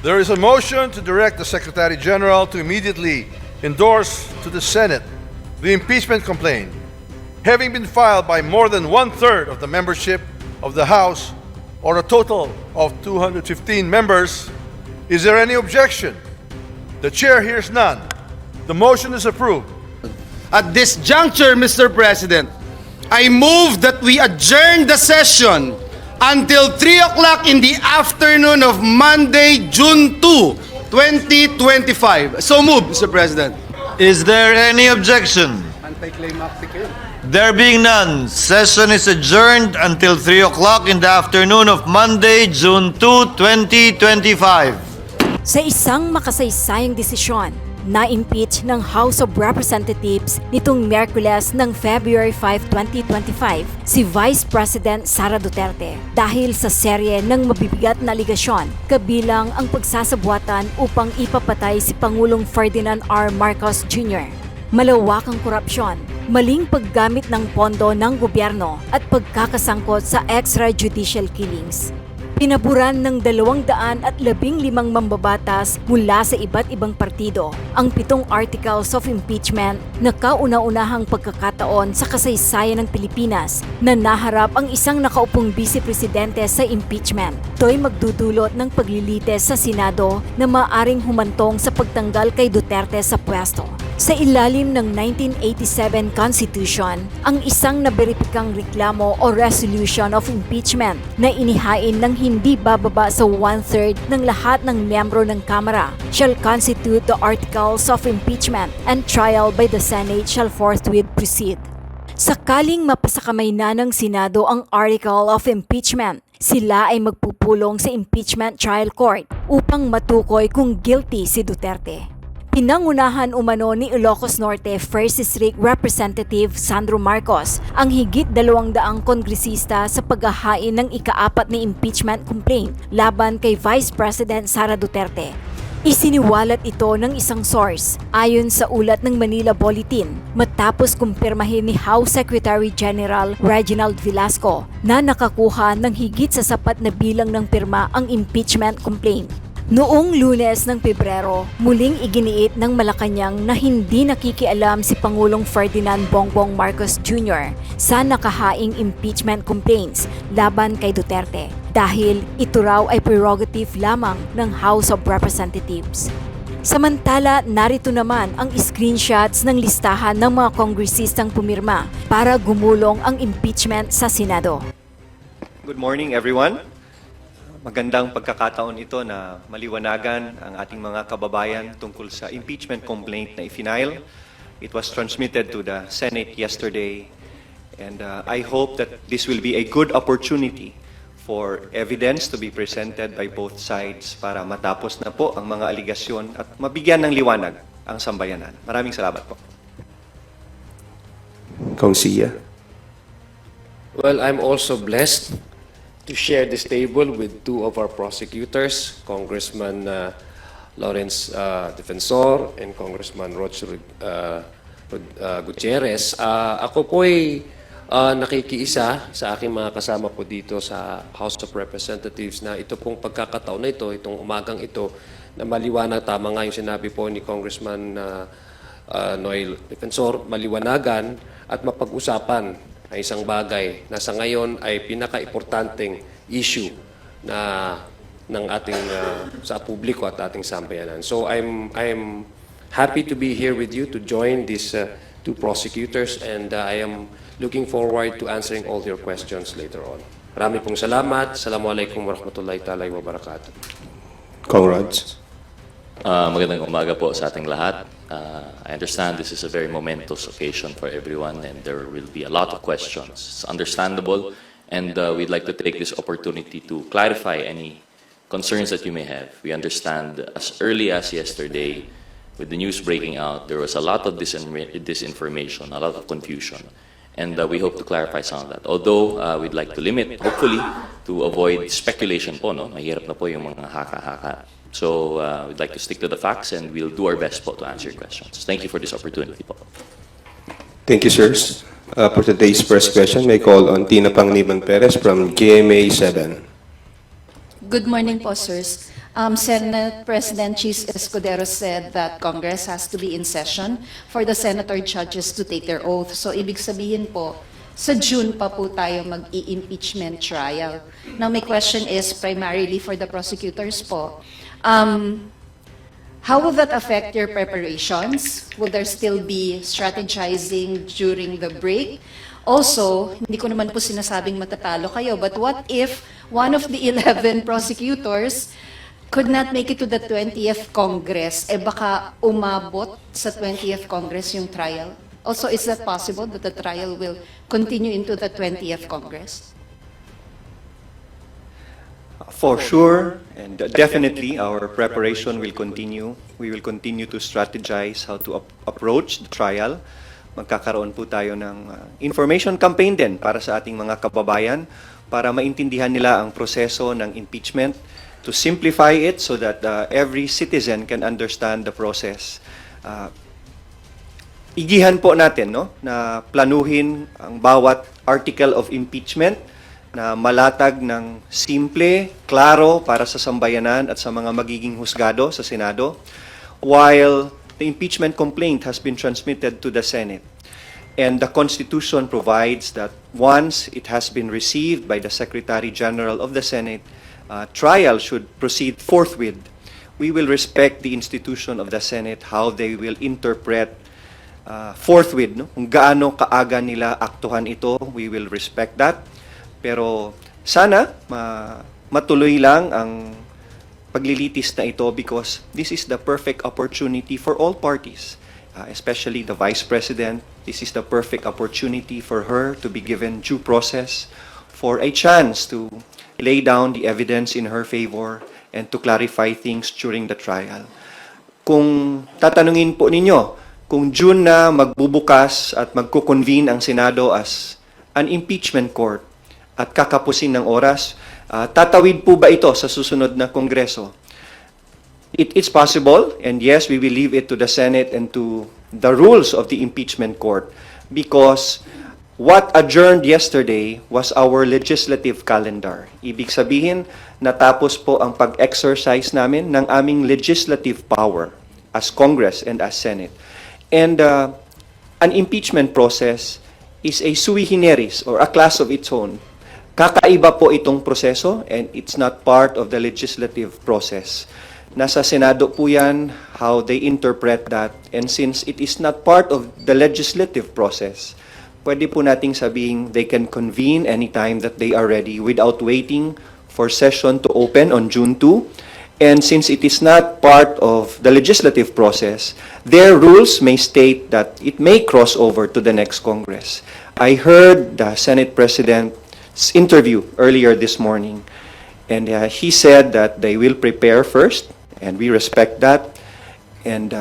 There is a motion to direct the Secretary General to immediately endorse to the Senate the impeachment complaint, having been filed by more than one-third of the membership of the House, or a total of 215 members. Is there any objection? The Chair hears none. The motion is approved. At this juncture, Mr. President, I move that we adjourn the session until 3 o'clock in the afternoon of Monday, June 2, 2025. So moved, Mr. President. Is there any objection? There being none, session is adjourned until 3 o'clock in the afternoon of Monday, June 2, 2025. Sa isang makasaysayang desisyon, na-impeach ng House of Representatives nitong Miyerkules ng February 5, 2025 si Vice President Sara Duterte dahil sa serye ng mabibigat na aligasyon kabilang ang pagsasabuatan upang ipapatay si Pangulong Ferdinand R. Marcos Jr., malawakang korupsyon, maling paggamit ng pondo ng gobyerno at pagkakasangkot sa extrajudicial killings. Pinaburan ng 215 mambabatas mula sa iba't ibang partido ang 7 articles of impeachment na kauna-unahang pagkakataon sa kasaysayan ng Pilipinas na naharap ang isang nakaupong vice-presidente sa impeachment. Ito'y magdudulot ng paglilitis sa Senado na maaring humantong sa pagtanggal kay Duterte sa pwesto. Sa ilalim ng 1987 Constitution, ang isang naberipikang reklamo o resolution of impeachment na inihain ng hindi bababa sa 1/3 ng lahat ng miyembro ng Kamara shall constitute the articles of impeachment, and trial by the Senate shall forthwith proceed. Sakaling mapasakamay na ng Senado ang article of impeachment, sila ay magpupulong sa impeachment trial court upang matukoy kung guilty si Duterte. Pinangunahan umano ni Ilocos Norte 1st District Representative Sandro Marcos ang higit 200 kongresista sa paghahain ng ika-4 na impeachment complaint laban kay Vice President Sara Duterte. Isiniwalat ito ng isang source ayon sa ulat ng Manila Bulletin matapos kumpirmahin ni House Secretary General Reginald Velasco na nakakuha ng higit sa sapat na bilang ng pirma ang impeachment complaint. Noong Lunes ng Pebrero, muling iginiit ng Malacanang na hindi nakikialam si Pangulong Ferdinand Bongbong Marcos Jr. sa nakahaing impeachment complaints laban kay Duterte dahil ito raw ay prerogative lamang ng House of Representatives. Samantala, narito naman ang screenshots ng listahan ng mga kongresistang pumirma para gumulong ang impeachment sa Senado. Good morning, everyone. Magandang pagkakataon ito na maliwanagan ang ating mga kababayan tungkol sa impeachment complaint na i-file. It was transmitted to the Senate yesterday, and I hope that this will be a good opportunity for evidence to be presented by both sides para matapos na po ang mga aligasyon at mabigyan ng liwanag ang sambayanan. Maraming salamat po. Kongsiya. Well, I'm also blessed to share this table with 2 of our prosecutors, Congressman Lawrence Defensor and Congressman Roch Gutierrez. Ako po'y nakikiisa sa aking mga kasama po dito sa House of Representatives na ito pong pagkakataon na ito, itong umagang ito, na maliwanag, tama nga yung sinabi po ni Congressman Noel Defensor, maliwanagan at mapag-usapan ay isang bagay na sa ngayon ay pinaka-importanteng issue na ng ating sa publiko at ating sambayanan. So I'm happy to be here with you to join these 2 prosecutors, and I am looking forward to answering all your questions later on. Marami pong salamat. Assalamualaikum warahmatullahi ta'ala wabarakatuh. Congrats. Magandang umaga po sa ating lahat. I understand this is a very momentous occasion for everyone, and there will be a lot of questions. It's understandable, and we'd like to take this opportunity to clarify any concerns that you may have. We understand as early as yesterday, with the news breaking out, there was a lot of disinformation, a lot of confusion, and we hope to clarify some of that. Although we'd like to limit, hopefully, to avoid speculation po, no? Mahirap na po yung mga haka-haka. So we'd like to stick to the facts, and we'll do our best po to answer your questions. Thank you for this opportunity po. Thank you, sirs. For today's first question, may call on Tina Pangliban Perez from GMA 7. Good morning po, sirs. Senate President Chis Escudero said that Congress has to be in session for the senator judges to take their oath. So ibig sabihin po, sa June pa po tayo mag-i-impeachment trial. Now my question is primarily for the prosecutors po. How will that affect your preparations? Will there still be strategizing during the break? Also, hindi ko naman po sinasabing matatalo kayo, but what if one of the 11 prosecutors could not make it to the 20th Congress? Baka umabot sa 20th Congress yung trial. Also, is that possible that the trial will continue into the 20th Congress? For sure, and definitely our preparation will continue. We will continue to strategize how to approach the trial. Magkakaroon po tayo ng information campaign din para sa ating mga kababayan para maintindihan nila ang proseso ng impeachment, to simplify it so that every citizen can understand the process. Igihan po natin na planuhin ang bawat article of impeachment na malatag ng simple, klaro para sa sambayanan at sa mga magiging husgado sa Senado, while the impeachment complaint has been transmitted to the Senate. And the Constitution provides that once it has been received by the Secretary General of the Senate, trial should proceed forthwith. We will respect the institution of the Senate, how they will interpret forthwith, kung gaano kaaga nila aktuhan ito, we will respect that. Pero sana matuloy lang ang paglilitis na ito because this is the perfect opportunity for all parties, especially the Vice President. This is the perfect opportunity for her to be given due process, for a chance to lay down the evidence in her favor and to clarify things during the trial. Kung tatanungin po ninyo, kung June na magbubukas at magkukonvene ang Senado as an impeachment court at kakapusin ng oras, tatawid po ba ito sa susunod na Kongreso? It's possible, and yes, we will leave it to the Senate and to the rules of the impeachment court because what adjourned yesterday was our legislative calendar. Ibig sabihin, natapos po ang pag-exercise namin ng aming legislative power as Congress and as Senate. And an impeachment process is a sui generis or a class of its own. Kakaiba po itong proseso and it's not part of the legislative process. Nasa Senado po yan, how they interpret that. And since it is not part of the legislative process, pwede po nating sabihin they can convene anytime that they are ready without waiting for session to open on June 2. And since it is not part of the legislative process, their rules may state that it may cross over to the next Congress. I heard the Senate President's interview earlier this morning, and he said that they will prepare first, and we respect that, and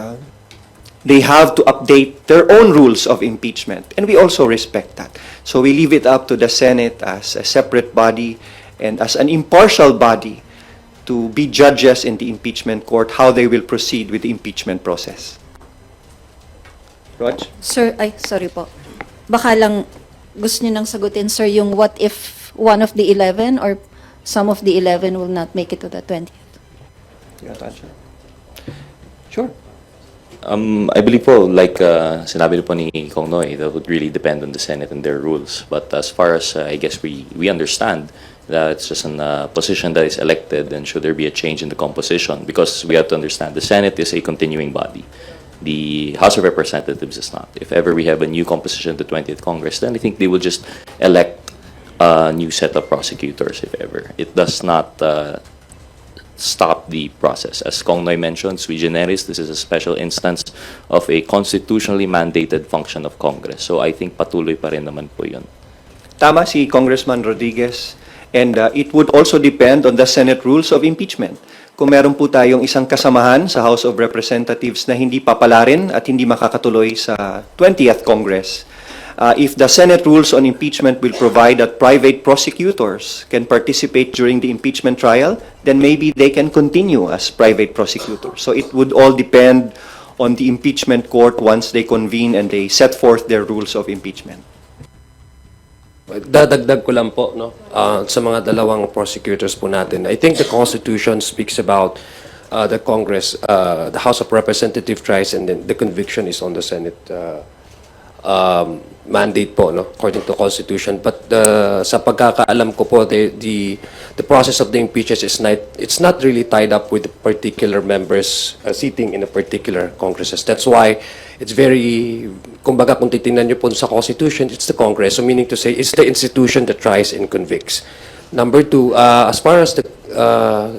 they have to update their own rules of impeachment, and we also respect that. So we leave it up to the Senate as a separate body and as an impartial body to be judges in the impeachment court, how they will proceed with the impeachment process. Raj? Sir, sorry po. Baka lang gusto niyo nang sagutin, sir, yung what if one of the 11 or some of the 11 will not make it to the 20th? You want to answer? Sure. I believe po, like sinabi po ni Kong Noy, that would really depend on the Senate and their rules. But as far as I guess we understand that it's just a position that is elected, and should there be a change in the composition, because we have to understand the Senate is a continuing body. The House of Representatives is not. If ever we have a new composition of the 20th Congress, then I think they will just elect a new set of prosecutors, if ever. It does not stop the process. As Kong Noy mentioned, sui generis, this is a special instance of a constitutionally mandated function of Congress. So I think patuloy pa rin naman po yun. Tama si Congressman Rodriguez, and it would also depend on the Senate rules of impeachment. Kung meron po tayong isang kasamahan sa House of Representatives na hindi papalarin at hindi makakatuloy sa 20th Congress, if the Senate rules on impeachment will provide that private prosecutors can participate during the impeachment trial, then maybe they can continue as private prosecutors. So it would all depend on the impeachment court once they convene and they set forth their rules of impeachment. Dadagdag ko lang po, no, sa mga dalawang prosecutors po natin. I think the Constitution speaks about the Congress, the House of Representative tries, and then the conviction is on the Senate mandate po, no, according to Constitution. But sa pagkakaalam ko po, the process of the impeachment is not, it's not really tied up with particular members sitting in a particular Congresses. That's why it's very, kumbaga kung titingnan niyo po sa Constitution, it's the Congress. So meaning to say, it's the institution that tries and convicts. Number two, as far as the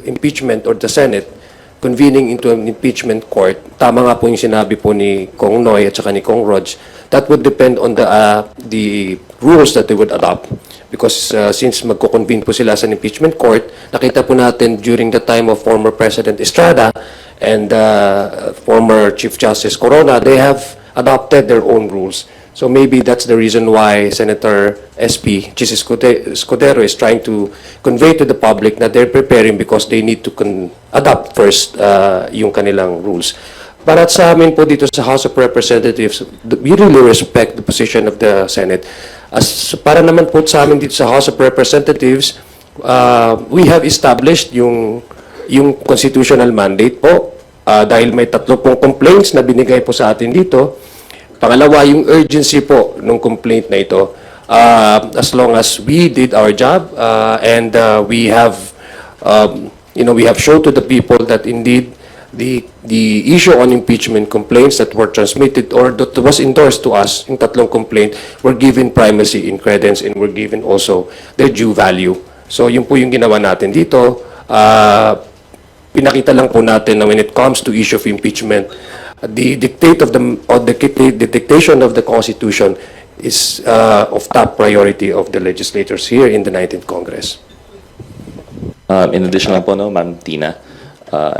impeachment or the Senate convening into an impeachment court, tama nga po yung sinabi po ni Kong Noy at saka ni Kong Rog, that would depend on the rules that they would adopt. Because since magko-convene po sila sa impeachment court, nakita po natin during the time of former President Estrada and former Chief Justice Corona, they have adopted their own rules. So maybe that's the reason why Senator SP Jessie Escudero is trying to convey to the public that they're preparing because they need to adopt first yung kanilang rules. Para sa amin po dito sa House of Representatives, we really respect the position of the Senate. As para naman po sa amin dito sa House of Representatives, we have established yung constitutional mandate po dahil may 3 pong complaints na binigay po sa atin dito. Pangalawa, yung urgency po ng complaint na ito. As long as we did our job and we have shown to the people that indeed the issue on impeachment complaints that were transmitted or that was endorsed to us, yung 3 complaint, were given primacy in credence and were given also their due value. So yun po yung ginawa natin dito. Pinakita lang po natin na when it comes to issue of impeachment, the dictation of the Constitution is of top priority of the legislators here in the 19th Congress. In addition lang po, no, Ma'am Tina,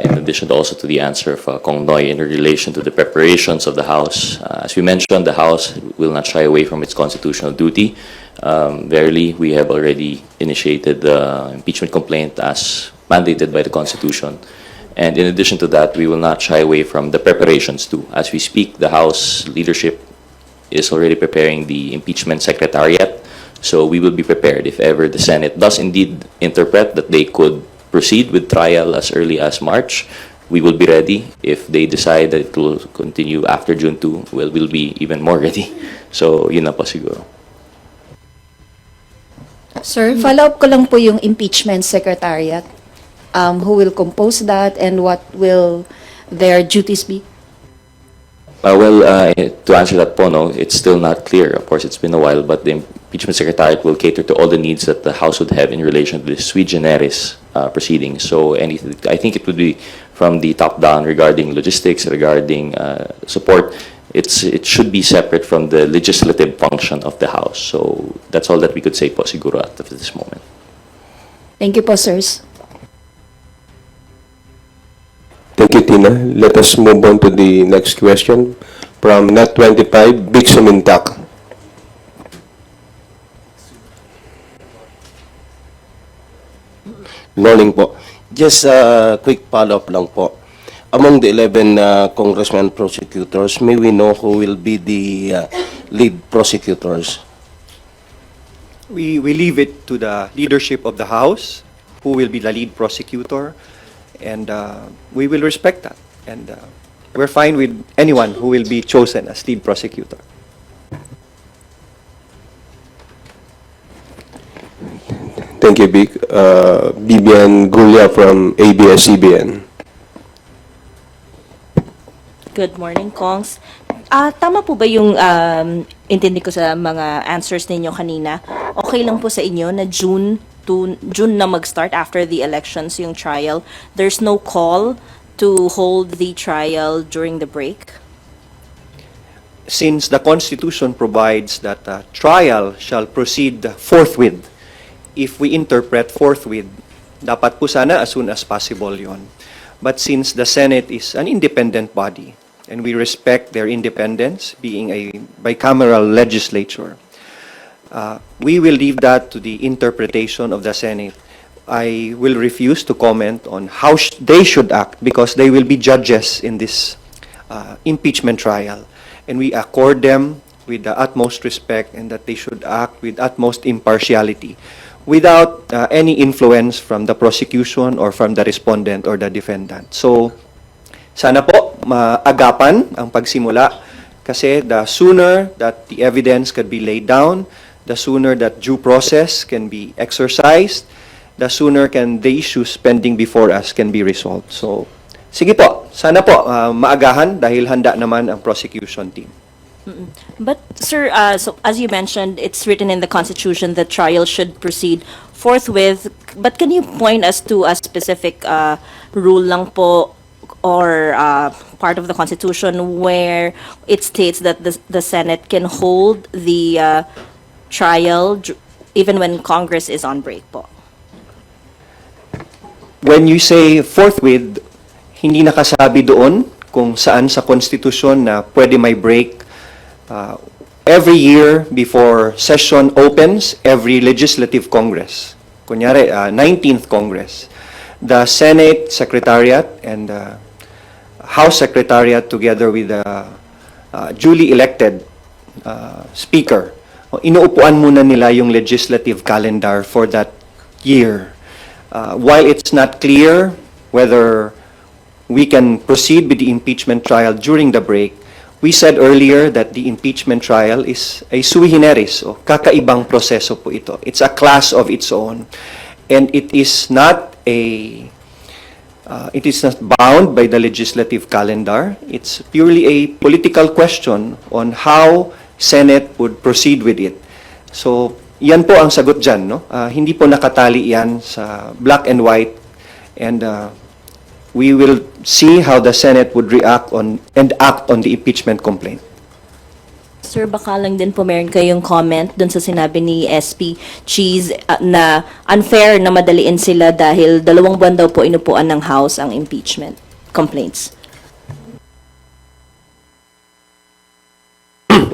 in addition also to the answer of Kong Noy in relation to the preparations of the House, as we mentioned, the House will not shy away from its constitutional duty. Verily, we have already initiated the impeachment complaint as mandated by the Constitution. And in addition to that, we will not shy away from the preparations too. As we speak, the House leadership is already preparing the impeachment secretariat. So we will be prepared if ever the Senate does indeed interpret that they could proceed with trial as early as March. We will be ready. If they decide that it will continue after June 2, well, we'll be even more ready. So yun na po siguro. Sir, follow-up ko lang po yung impeachment secretariat. Who will compose that and what will their duties be? To answer that po, no, it's still not clear. Of course, it's been a while, but the impeachment secretariat will cater to all the needs that the House would have in relation to the sui generis proceedings. So I think it would be from the top down regarding logistics, regarding support. It should be separate from the legislative function of the House. So that's all that we could say po siguro at this moment. Thank you po, sirs. Thank you, Tina. Let us move on to the next question from Net 25, Big Sumintak. Morning po. Just a quick follow-up lang po. Among the 11 congressmen prosecutors, may we know who will be the lead prosecutors? We leave it to the leadership of the House, who will be the lead prosecutor, and we will respect that. And we're fine with anyone who will be chosen as lead prosecutor. Thank you, Vic. Bibian Gulia from abs-cbn. Good morning, Kongs. Tama po ba yung intindi ko sa mga answers ninyo kanina? Okay lang po sa inyo na June na mag-start after the elections yung trial. There's no call to hold the trial during the break? Since the Constitution provides that trial shall proceed forthwith, if we interpret forthwith, dapat po sana as soon as possible yon. But since the Senate is an independent body, and we respect their independence, being a bicameral legislature, we will leave that to the interpretation of the Senate. I will refuse to comment on how they should act because they will be judges in this impeachment trial. And we accord them with the utmost respect and that they should act with utmost impartiality without any influence from the prosecution or from the respondent or the defendant. So, sana po maagapan ang pagsimula kasi the sooner that the evidence can be laid down, the sooner that due process can be exercised, the sooner can the issues pending before us can be resolved. So, sige po, sana po maagahan dahil handa naman ang prosecution team. But sir, so as you mentioned, it's written in the Constitution that trial should proceed forthwith. But can you point us to a specific rule lang po or part of the Constitution where it states that the Senate can hold the trial even when Congress is on break po? When you say forthwith, hindi nakasabi doon kung saan sa Constitution na pwede may break. Every year before session opens, every legislative Congress, kunyari 19th Congress, the Senate Secretariat and the House Secretariat together with the duly elected Speaker, inuupuan muna nila yung legislative calendar for that year. While it's not clear whether we can proceed with the impeachment trial during the break, we said earlier that the impeachment trial is a sui generis, o kakaibang proseso po ito. It's a class of its own. And it is not bound by the legislative calendar. It's purely a political question on how Senate would proceed with it. So, yan po ang sagot dyan, no? Hindi po nakatali yan sa black and white. And we will see how the Senate would react on and act on the impeachment complaint. Sir, baka lang din po meron kayong comment dun sa sinabi ni SP Cheese na unfair na madaliin sila dahil 2 buwan daw po inupuan ng House ang impeachment complaints.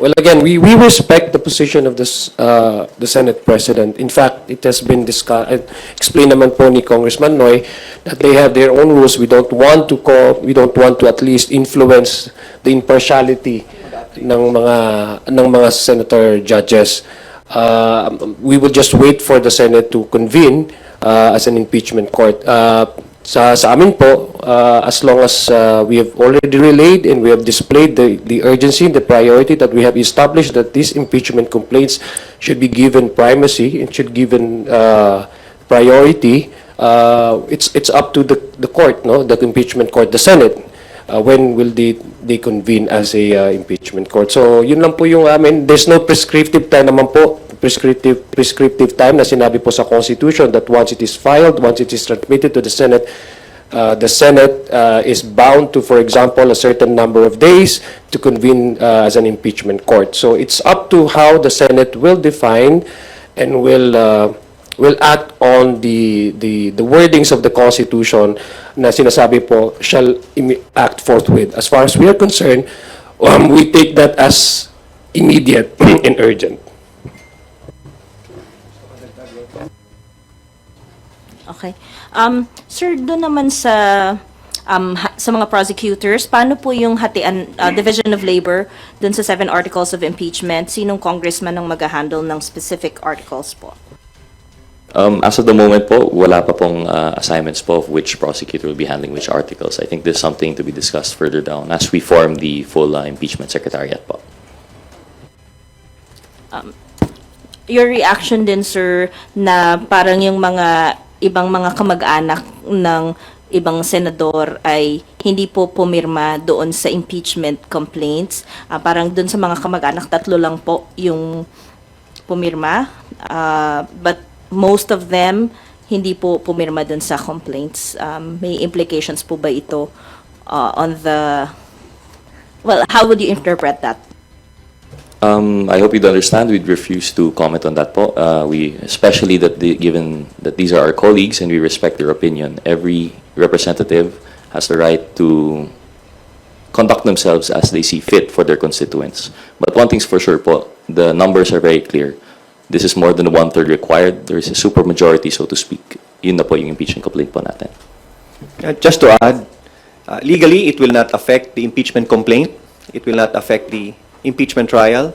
Well, again, we respect the position of the Senate President. In fact, it has been explained naman po ni Congressman Noy that they have their own rules. We don't want to at least influence the impartiality ng mga senator judges. We will just wait for the Senate to convene as an impeachment court. Sa amin po, as long as we have already relayed and we have displayed the urgency and the priority that we have established that these impeachment complaints should be given primacy and should given priority, it's up to the court, no, the impeachment court, the Senate. When will they convene as a impeachment court? So yun lang po yung amin. There's no prescriptive time naman po, prescriptive time na sinabi po sa Constitution that once it is filed, once it is transmitted to the Senate is bound to, for example, a certain number of days to convene as an impeachment court. So it's up to how the Senate will define and will act on the wordings of the Constitution na sinasabi po shall act forthwith. As far as we are concerned, we take that as immediate and urgent. Okay. Sir, doon naman sa mga prosecutors, paano po yung hatian, division of labor doon sa 7 articles of impeachment? Sinong congressman ang mag-handle ng specific articles po? As of the moment po, wala pa pong assignments po of which prosecutor will be handling which articles. I think this is something to be discussed further down as we form the full impeachment secretariat po. Your reaction din, sir, na parang yung ibang mga kamag-anak ng ibang senador ay hindi po pumirma doon sa impeachment complaints. Parang doon sa mga kamag-anak, 3 lang po yung pumirma. But most of them, hindi po pumirma doon sa complaints. May implications po ba ito on the... Well, how would you interpret that? I hope you'd understand we'd refuse to comment on that po. Especially given that these are our colleagues and we respect their opinion, every representative has the right to conduct themselves as they see fit for their constituents. But one thing's for sure po, the numbers are very clear. This is more than 1/3 required. There is a supermajority, so to speak. Yun na po yung impeachment complaint po natin. Just to add, legally, it will not affect the impeachment complaint. It will not affect the impeachment trial.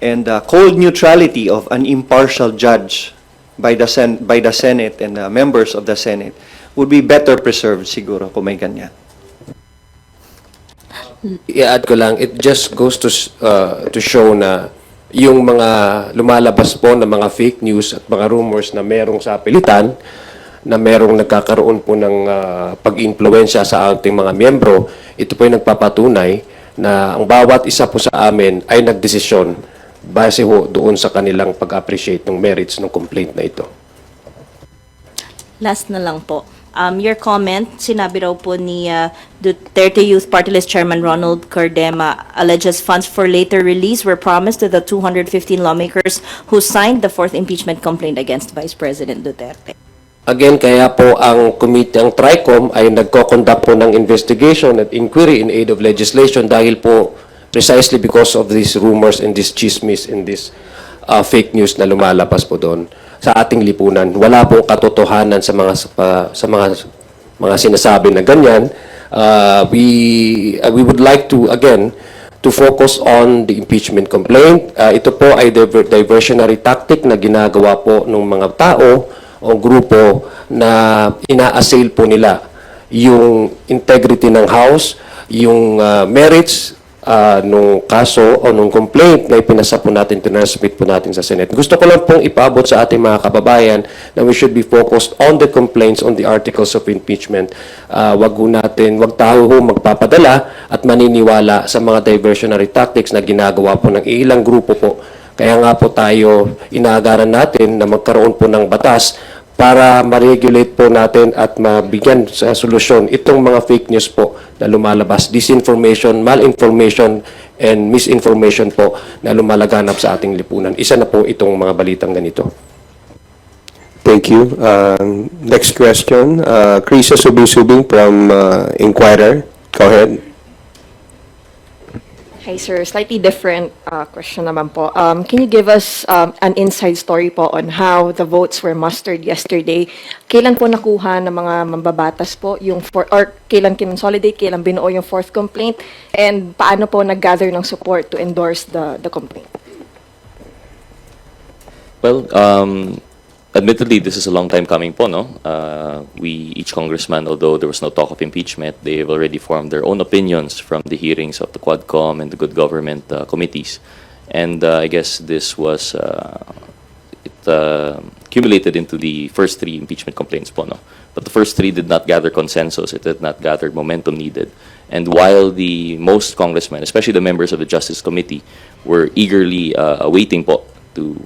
and cold neutrality of an impartial judge by the Senate and members of the Senate would be better preserved siguro kung may ganyan. I-add ko lang, it just goes to show na yung mga lumalabas po na mga fake news at mga rumors na merong sa pilitan, na merong nagkakaroon po ng pag-influensya sa ating mga miyembro, ito po ay nagpapatunay na ang bawat isa po sa amin ay nagdesisyon base ho doon sa kanilang pag-appreciate ng merits ng complaint na ito. Last na lang po. Your comment, sinabi raw po ni Duterte Youth Party List Chairman Ronald Cardema, alleges funds for later release were promised to the 215 lawmakers who signed the fourth impeachment complaint against Vice President Duterte. Again, kaya po ang committee, ang TRICOM ay nagko-conduct po ng investigation at inquiry in aid of legislation dahil po precisely because of these rumors and this chismis and this fake news na lumalabas po doon sa ating lipunan. Wala pong katotohanan sa mga sinasabi na ganyan. We would like to again to focus on the impeachment complaint. Ito po ay diversionary tactic na ginagawa po ng mga tao o grupo na ina-assail po nila yung integrity ng House, yung merits nung kaso o nung complaint na ipinasa po natin, tinransmit po natin sa Senate. Gusto ko lang pong ipaabot sa ating mga kababayan na we should be focused on the complaints, on the articles of impeachment. Wag tayo magpapadala at maniniwala sa mga diversionary tactics na ginagawa po ng ilang grupo po. Kaya nga po tayo inaagaran natin na magkaroon po ng batas para ma-regulate po natin at mabigyan sa solusyon itong mga fake news po na lumalabas, disinformation, malinformation, and misinformation po na lumalaganap sa ating lipunan. Isa na po itong mga balitang ganito. Thank you. Next question, Krisa Subing-Subing from Inquirer. Go ahead. Hi, sir. Slightly different question naman po. Can you give us an inside story po on how the votes were mustered yesterday? Kailan po nakuha ng mga mambabatas po yung or kailan kinonsolidate, kailan binuo yung fourth complaint, and paano po nag-gather ng support to endorse the complaint? Well, admittedly, this is a long time coming po, no? Each congressman, although there was no talk of impeachment, they have already formed their own opinions from the hearings of the Quadcom and the Good Government committees. And I guess this was, accumulated into the first three impeachment complaints po, no? But the first three did not gather consensus. It did not gather momentum needed. And while the most congressmen, especially the members of the Justice Committee, were eagerly waiting po to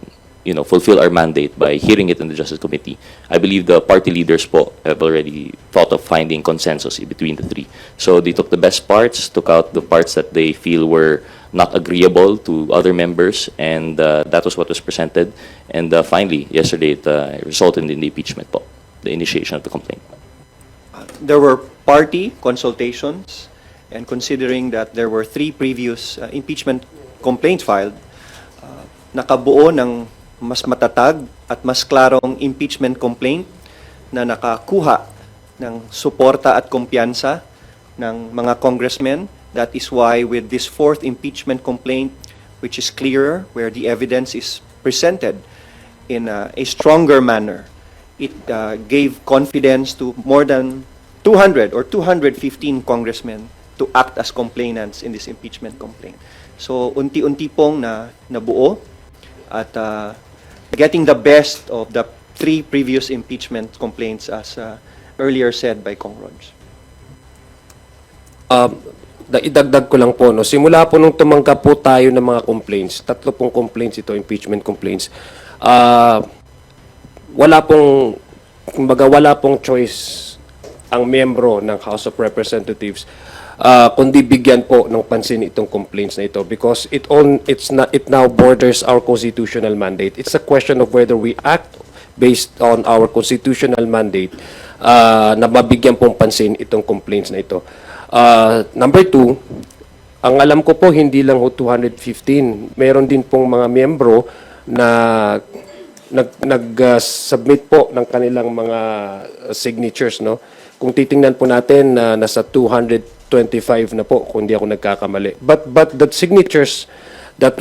fulfill our mandate by hearing it in the Justice Committee, I believe the party leaders po have already thought of finding consensus between the three. So they took the best parts, took out the parts that they feel were not agreeable to other members, and that was what was presented. And finally, yesterday, it resulted in the impeachment po, the initiation of the complaint. There were party consultations, and considering that there were three previous impeachment complaints filed, nakabuo ng mas matatag at mas klarong impeachment complaint na nakakuha ng suporta at kumpiyansa ng mga congressmen. That is why with this fourth impeachment complaint, which is clearer, where the evidence is presented in a stronger manner, it gave confidence to more than 200 or 215 congressmen to act as complainants in this impeachment complaint. So unti-unti pong nabuo at getting the best of the three previous impeachment complaints, as earlier said by Kong Rog. Idagdag ko lang po, no? Simula po nung tumanggap po tayo ng mga complaints, 3 pong complaints ito, impeachment complaints, wala pong choice ang miyembro ng House of Representatives kundi bigyan po ng pansin itong complaints na ito because it now borders our constitutional mandate. It's a question of whether we act based on our constitutional mandate na mabigyan pong pansin itong complaints na ito. Number 2, ang alam ko po hindi lang 215. Meron din pong mga miyembro na nag-submit po ng kanilang mga signatures, no? Kung titingnan po natin nasa 225 na po kung hindi ako nagkakamali. But the signatures that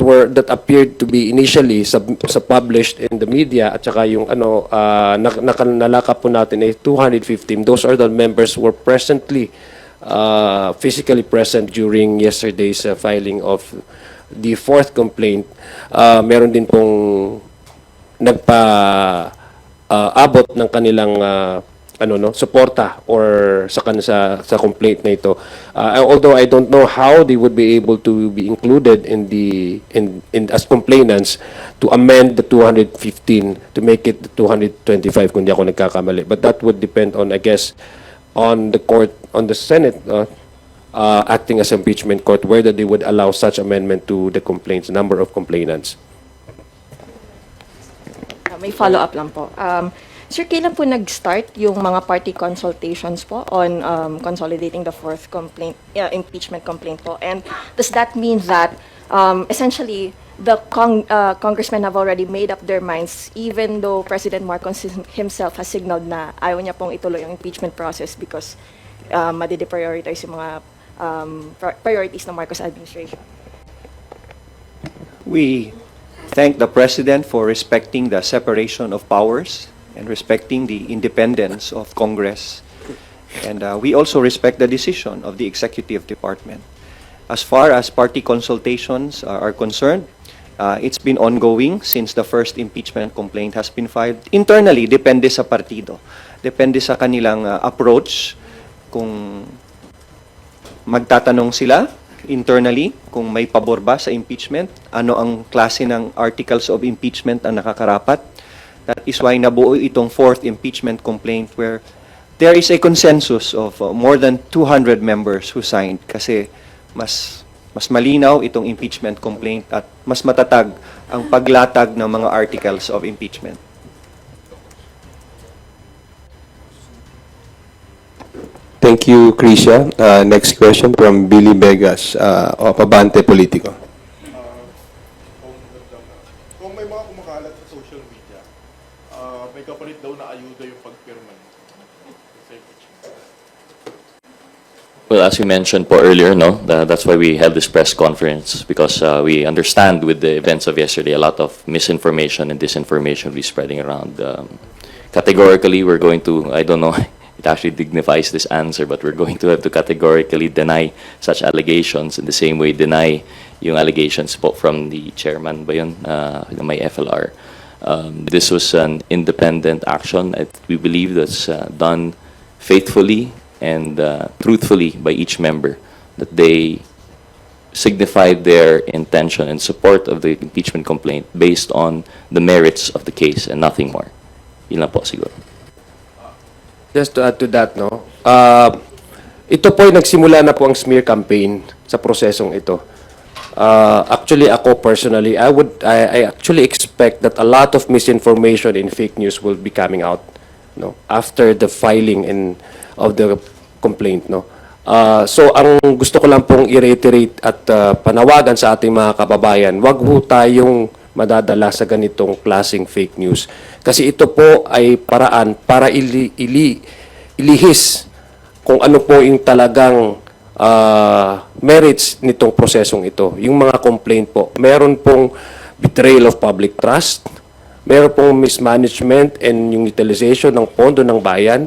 appeared to be initially published in the media at saka yung nalakap po natin ay 215. Those are the members who were physically present during yesterday's filing of the fourth complaint. Meron din pong abot ng kanilang suporta or sa complaint na ito. Although I don't know how they would be able to be included in as complainants to amend the 215 to make it the 225 kung di ako nagkakamali. But that would depend on, I guess, on the court, on the Senate acting as impeachment court, whether they would allow such amendment to the complaints, number of complainants. May follow-up lang po. Sir, kailan po nag-start yung mga party consultations po on consolidating the fourth impeachment complaint po? And does that mean that essentially the congressmen have already made up their minds, even though President Marcos himself has signaled na ayaw niya pong ituloy yung impeachment process because madi-deprioritize yung mga priorities ng Marcos administration? We thank the President for respecting the separation of powers and respecting the independence of Congress. And we also respect the decision of the Executive Department. As far as party consultations are concerned, it's been ongoing since the first impeachment complaint has been filed. Internally, depende sa partido. Depende sa kanilang approach kung magtatanong sila internally kung may pabor ba sa impeachment, ano ang klase ng articles of impeachment ang nakakarapat. That is why nabuo itong fourth impeachment complaint where there is a consensus of more than 200 members who signed kasi mas malinaw itong impeachment complaint at mas matatag ang paglatag ng mga articles of impeachment. Thank you, Krisha. Next question from Billy Vegas of Abante Politico. Kung may mga kumakalat sa social media, may kapalit daw na ayuda yung pagpirma niyo. Well, as we mentioned po earlier, that's why we held this press conference, because we understand with the events of yesterday, a lot of misinformation and disinformation will be spreading around. Categorically, we're going to, I don't know, it actually dignifies this answer, but we're going to have to categorically deny such allegations, in the same way deny yung allegations po from the chairman ba yun, may FLR. This was an independent action. We believe that's done faithfully and truthfully by each member, that they signified their intention and support of the impeachment complaint based on the merits of the case and nothing more. Yun lang po siguro. Just to add to that, ito po nagsimula na po ang smear campaign sa prosesong ito. Actually, ako personally, I actually expect that a lot of misinformation and fake news will be coming out, after the filing of the complaint, So, ang gusto ko lang pong i-reiterate at panawagan sa ating mga kababayan, wag ho tayong madadala sa ganitong klaseng fake news. Kasi ito po ay paraan para ilihis kung ano po yung talagang merits nitong prosesong ito. Yung mga complaint po, meron pong betrayal of public trust, meron pong mismanagement and yung utilization ng pondo ng bayan,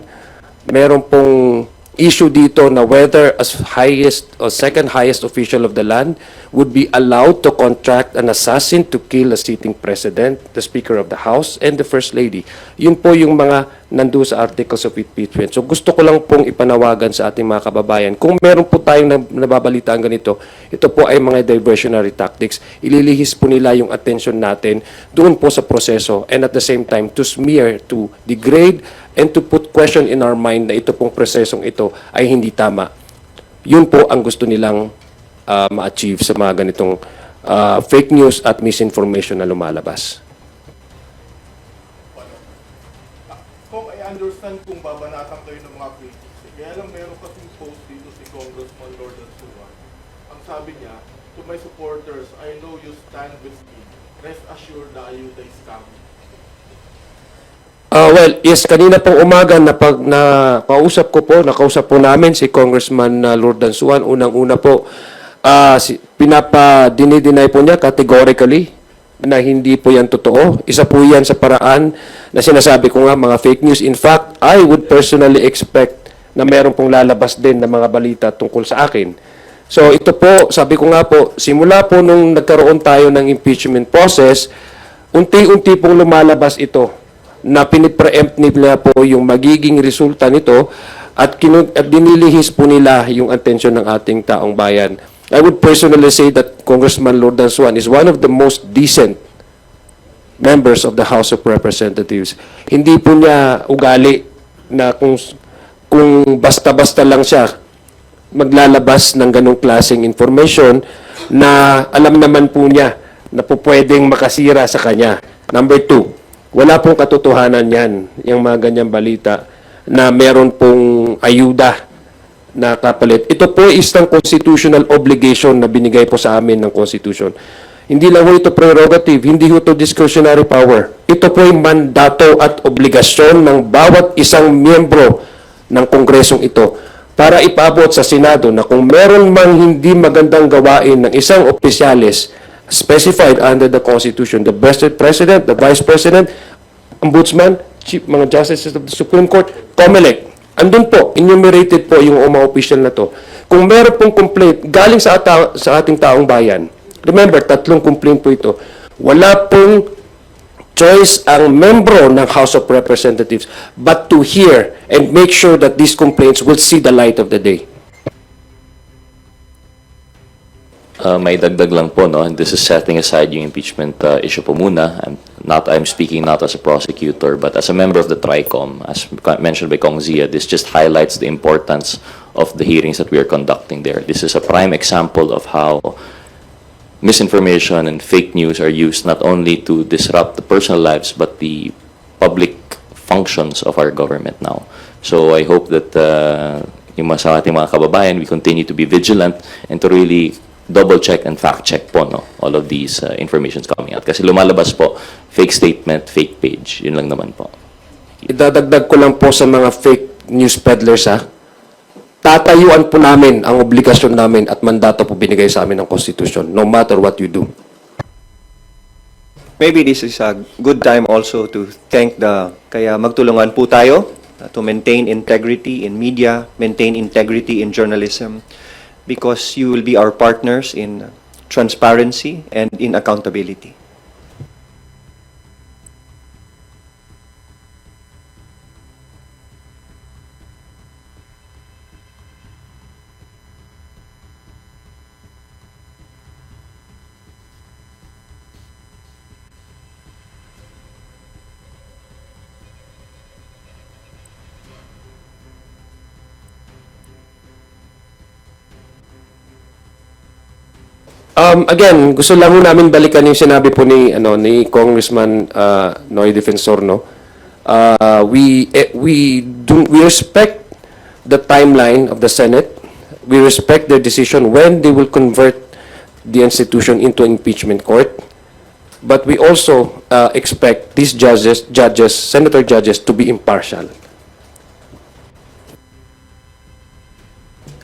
meron pong issue dito na whether as highest or second highest official of the land would be allowed to contract an assassin to kill a sitting president, the Speaker of the House, and the First Lady. Yun po yung mga nandoon sa articles of impeachment. So gusto ko lang pong ipanawagan sa ating mga kababayan, kung meron po tayong nababalitaan ganito, ito po ay mga diversionary tactics. Ililihis po nila yung attention natin doon po sa proseso, and at the same time to smear, to degrade, and to put question in our mind na ito pong prosesong ito ay hindi tama. Yun po ang gusto nilang ma-achieve sa mga ganitong fake news at misinformation na lumalabas. Kung I understand kung babanatan kayo ng mga critics, kaya lang meron kasing post dito si Congressman Luistro. Ang sabi niya, to my supporters, I know you stand with me. Rest assured na ayuda is coming. Well, yes, kanina pong umaga nakausap po namin si Congressman Lordansuan. Unang-una po, dinideny po niya categorically na hindi po yan totoo. Isa po yan sa paraan na sinasabi ko nga mga fake news. In fact, I would personally expect na meron pong lalabas din na mga balita tungkol sa akin. So ito po, sabi ko nga po, simula po nung nagkaroon tayo ng impeachment process, unti-unti pong lumalabas ito na pinipreempt nila po yung magiging resulta nito at dinilihis po nila yung atensyon ng ating taong bayan. I would personally say that Congressman Lord Dansuan is one of the most decent members of the House of Representatives. Hindi po niya ugali na kung basta-basta lang siya maglalabas ng ganong klaseng information na alam naman po niya na po pwedeng makasira sa kanya. Number 2, wala pong katotohanan yan, yung mga ganyang balita na meron pong ayuda na kapalit. Ito po isang constitutional obligation na binigay po sa amin ng Constitution. Hindi lang po ito prerogative, hindi po ito discretionary power. Ito po yung mandato at obligasyon ng bawat isang miyembro ng Kongresong ito para ipaabot sa Senado na kung meron mang hindi magandang gawain ng isang opisyalis specified under the Constitution, the President, the Vice President, Ombudsman, mga Justices of the Supreme Court, COMELEC, andun po, enumerated po yung mga official na to. Kung meron pong complaint galing sa ating taong bayan, remember, 3 complaint po ito, wala pong choice ang membro ng House of Representatives but to hear and make sure that these complaints will see the light of the day. May dagdag lang po, no? And this is setting aside yung impeachment issue po muna. I'm speaking not as a prosecutor, but as a member of the TRICOM. As mentioned by Kong Zia, this just highlights the importance of the hearings that we are conducting there. This is a prime example of how misinformation and fake news are used not only to disrupt the personal lives, but the public functions of our government now. So I hope that yung sa ating mga kababayan, we continue to be vigilant and to really double-check and fact-check po, no, all of these informations coming out. Kasi lumalabas po, fake statement, fake page. Yun lang naman po. Idadagdag ko lang po sa mga fake news peddlers, ha. Tatayuan po namin ang obligasyon namin at mandato po binigay sa amin ng Constitution, no matter what you do. Maybe this is a good time also to thank kaya magtulungan po tayo to maintain integrity in media, maintain integrity in journalism, because you will be our partners in transparency and in accountability. Again, gusto lang namin balikan yung sinabi po ni Congressman Noy Defensor, no. We respect the timeline of the Senate. We respect their decision when they will convert the institution into impeachment court. But we also expect these senator judges to be impartial.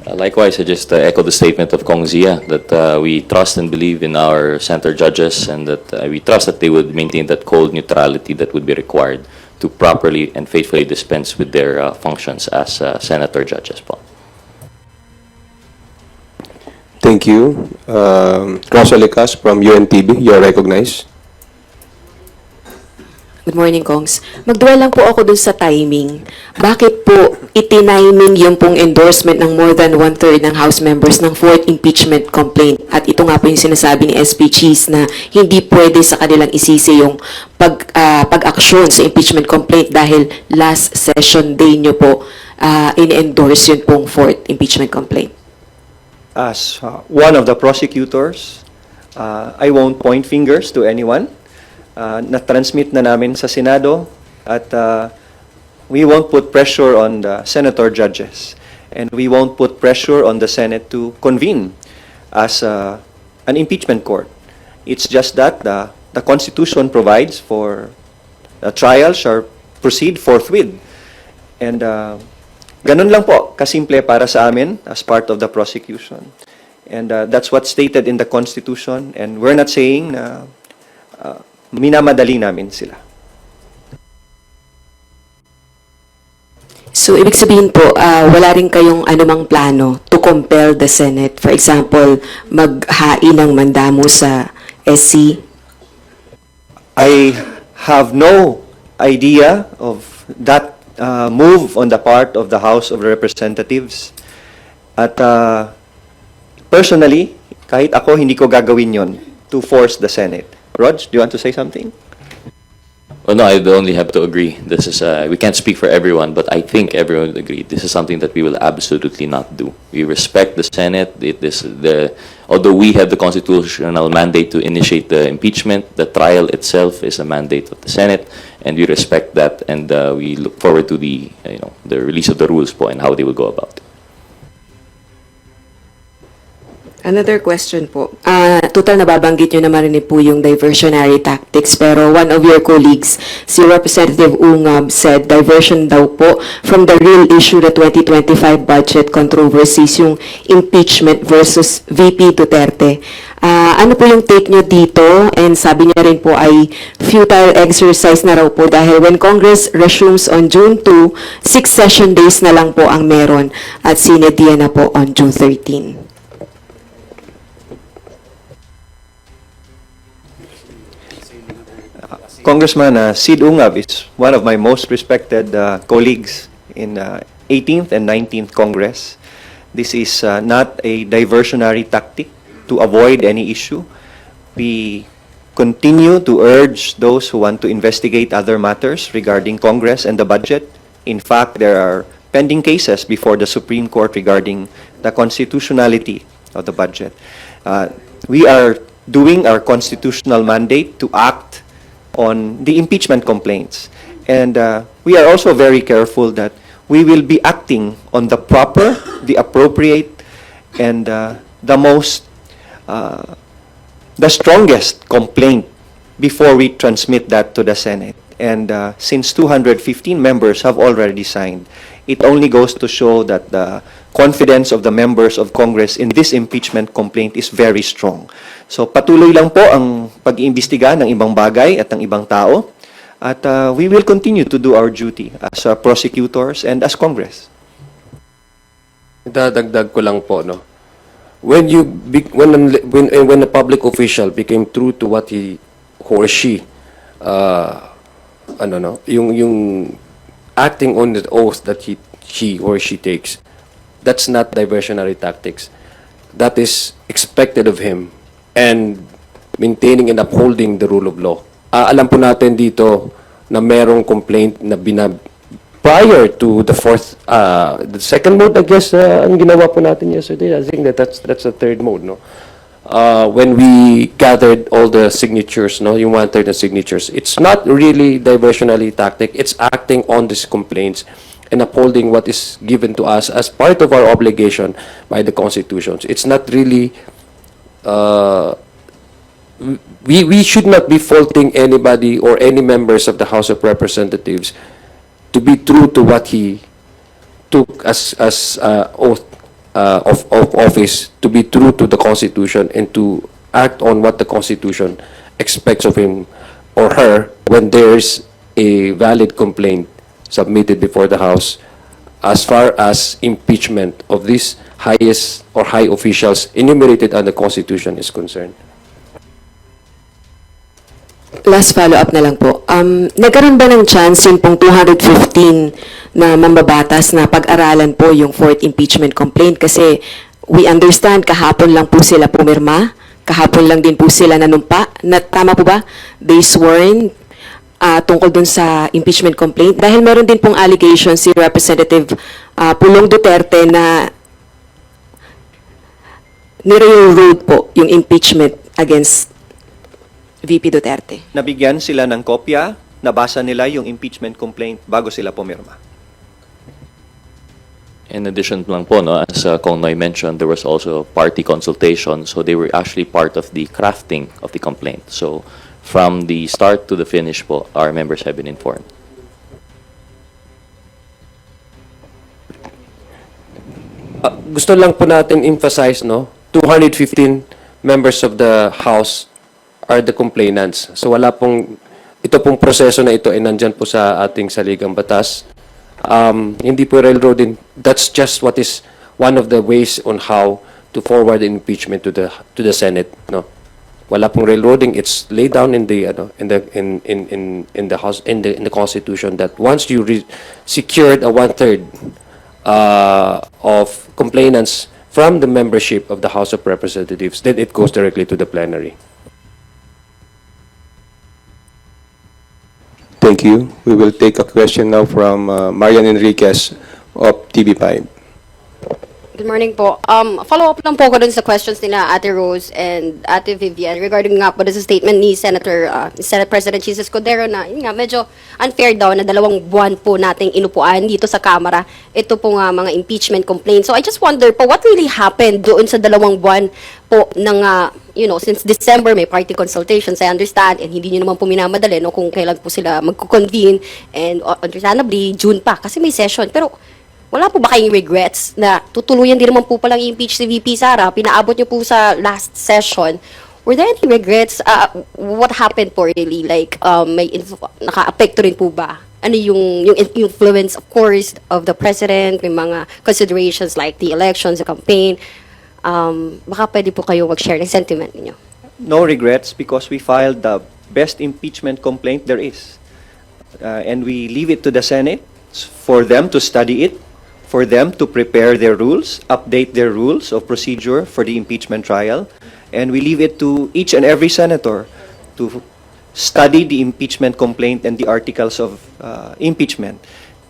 Likewise, I just echo the statement of Kong Zia that we trust and believe in our senator judges and that we trust that they would maintain that cold neutrality that would be required to properly and faithfully dispense with their functions as senator judges po. Thank you. Rosalie Cas from UNTV, you're recognized. Good morning, Kongs. Magduwa lang po ako dun sa timing. Bakit po itiniming yung pong endorsement ng more than 1/3 ng House members ng 4th impeachment complaint? At ito nga po yung sinasabi ni SP Cheese na hindi pwede sa kanilang isisi yung pag-aksyon sa impeachment complaint dahil last session day nyo po in-endorse yun pong 4th impeachment complaint. As one of the prosecutors, I won't point fingers to anyone. Na-transmit na namin sa Senado at we won't put pressure on the senator judges and we won't put pressure on the Senate to convene as an impeachment court. It's just that the Constitution provides for the trial shall proceed forthwith. And ganun lang po, kasimple para sa amin as part of the prosecution. And that's what's stated in the Constitution. And we're not saying na minamadali namin sila. So, ibig sabihin po, wala rin kayong anumang plano to compel the Senate. For example, maghain ng mandamo sa SC? I have no idea of that move on the part of the House of Representatives. At personally, kahit ako, hindi ko gagawin yon to force the Senate. Rog, do you want to say something? Well, no, I only have to agree. This is we can't speak for everyone, but I think everyone would agree. This is something that we will absolutely not do. We respect the Senate. Although we have the constitutional mandate to initiate the impeachment, the trial itself is a mandate of the Senate, and we respect that. And we look forward to the release of the rules po and how they will go about it. Another question po. Total nababanggit nyo naman rin po yung diversionary tactics, pero one of your colleagues, si Representative Ungab, said diversion daw po from the real issue na 2025 budget controversies, yung impeachment versus VP Duterte. Ano po yung take nyo dito? And sabi niya rin po ay futile exercise na raw po dahil when Congress resumes on June 2, 6 session days na lang po ang meron at sinediya na po on June 13. Congressman Sid Ungab is one of my most respected colleagues in 18th and 19th Congress. This is not a diversionary tactic to avoid any issue. We continue to urge those who want to investigate other matters regarding Congress and the budget. In fact, there are pending cases before the Supreme Court regarding the constitutionality of the budget. We are doing our constitutional mandate to act on the impeachment complaints. And we are also very careful that we will be acting on the proper, the appropriate, and the strongest complaint before we transmit that to the Senate. And since 215 members have already signed, it only goes to show that the confidence of the members of Congress in this impeachment complaint is very strong. So patuloy lang po ang pag-iimbestiga ng ibang bagay at ng ibang tao. At we will continue to do our duty as prosecutors and as Congress. Dadagdag ko lang po, no. When a public official became true to what he or she yung acting on the oath that he or she takes, that's not diversionary tactics. That is expected of him and maintaining and upholding the rule of law. Alam po natin dito na merong complaint na prior to the the second mode, I guess, ang ginawa po natin yesterday. I think that's the third mode, no? When we gathered all the signatures, no, yung 1/3 of signatures, it's not really diversionary tactic. It's acting on these complaints and upholding what is given to us as part of our obligation by the constitutions. It's not really. We should not be faulting anybody or any members of the House of Representatives to be true to what he took as oath of office, to be true to the Constitution and to act on what the Constitution expects of him or her when there's a valid complaint submitted before the House as far as impeachment of these highest or high officials enumerated under the Constitution is concerned. Last follow-up na lang po. Nagkaroon ba ng chance yung pong 215 na mambabatas na pag-aralan po yung fourth impeachment complaint? Kasi we understand kahapon lang po sila pumirma, kahapon lang din po sila nanumpa. Tama po ba? They sworn tungkol dun sa impeachment complaint. Dahil meron din pong allegation si Representative Pulong Duterte na nire-road po yung impeachment against VP Duterte. Nabigyan sila ng kopya, nabasa nila yung impeachment complaint bago sila pumirma. In addition lang po, no, as Kong Noy mentioned, there was also party consultation, so they were actually part of the crafting of the complaint. So from the start to the finish po, our members have been informed. Gusto lang po natin emphasize, no, 215 members of the House are the complainants. So wala pong, ito pong proseso na ito ay nandyan po sa ating saligang batas. Hindi po railroading. That's just what is one of the ways on how to forward the impeachment to the Senate. No, wala pong railroading. It's laid down in the House in the Constitution that once you secured a 1/3 of complainants from the membership of the House of Representatives, then it goes directly to the plenary. Thank you. We will take a question now from Marian Enriquez of TV5. Good morning po. Follow-up lang po ko dun sa questions nila Ate Rose and Ate Vivian regarding nga po sa statement ni Senate President Jesus Cordero na yun nga, medyo unfair daw na 2 buwan po nating inupuan dito sa Kamara. Ito po nga mga impeachment complaints. So I just wonder po, what really happened doon sa 2 buwan po ng, since December may party consultations, I understand, and hindi nyo naman po minamadali no, kung kailan po sila magko-convene, and understandably, June pa, kasi may session. Pero wala po ba kayong regrets na tutuluyan din naman po palang i-impeach si VP Sara, pinaabot nyo po sa last session? Were there any regrets? What happened po really? Like, naka-apekto rin po ba? Ano yung influence, of course, of the President, may mga considerations like the elections, the campaign. Baka pwede po kayo mag-share ng sentiment niyo. No regrets because we filed the best impeachment complaint there is. And we leave it to the Senate for them to study it, for them to prepare their rules, update their rules of procedure for the impeachment trial, and we leave it to each and every senator to study the impeachment complaint and the articles of impeachment.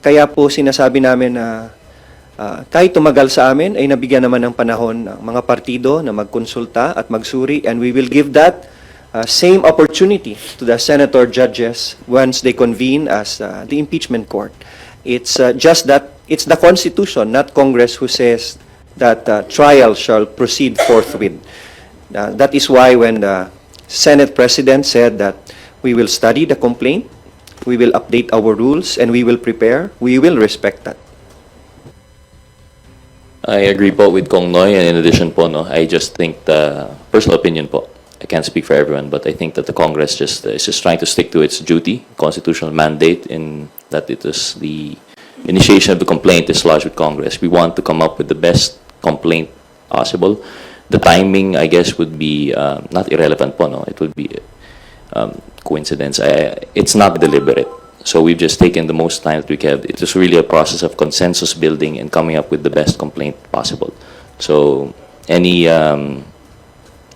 Kaya po sinasabi namin na kahit tumagal sa amin, ay nabigyan naman ng panahon ng mga partido na magkonsulta at magsuri, and we will give that same opportunity to the senator judges once they convene as the impeachment court. It's just that it's the Constitution, not Congress, who says that trial shall proceed forthwith. That is why when the Senate President said that we will study the complaint, we will update our rules, and we will prepare, we will respect that. I agree po with Kong Noy, and in addition po, no, I just think the personal opinion po, I can't speak for everyone, but I think that the Congress is just trying to stick to its duty, constitutional mandate, in that it is the initiation of the complaint is lodged with Congress. We want to come up with the best complaint possible. The timing, I guess, would be not irrelevant po, no? It would be coincidence. It's not deliberate. So we've just taken the most time that we can. It is really a process of consensus building and coming up with the best complaint possible. So any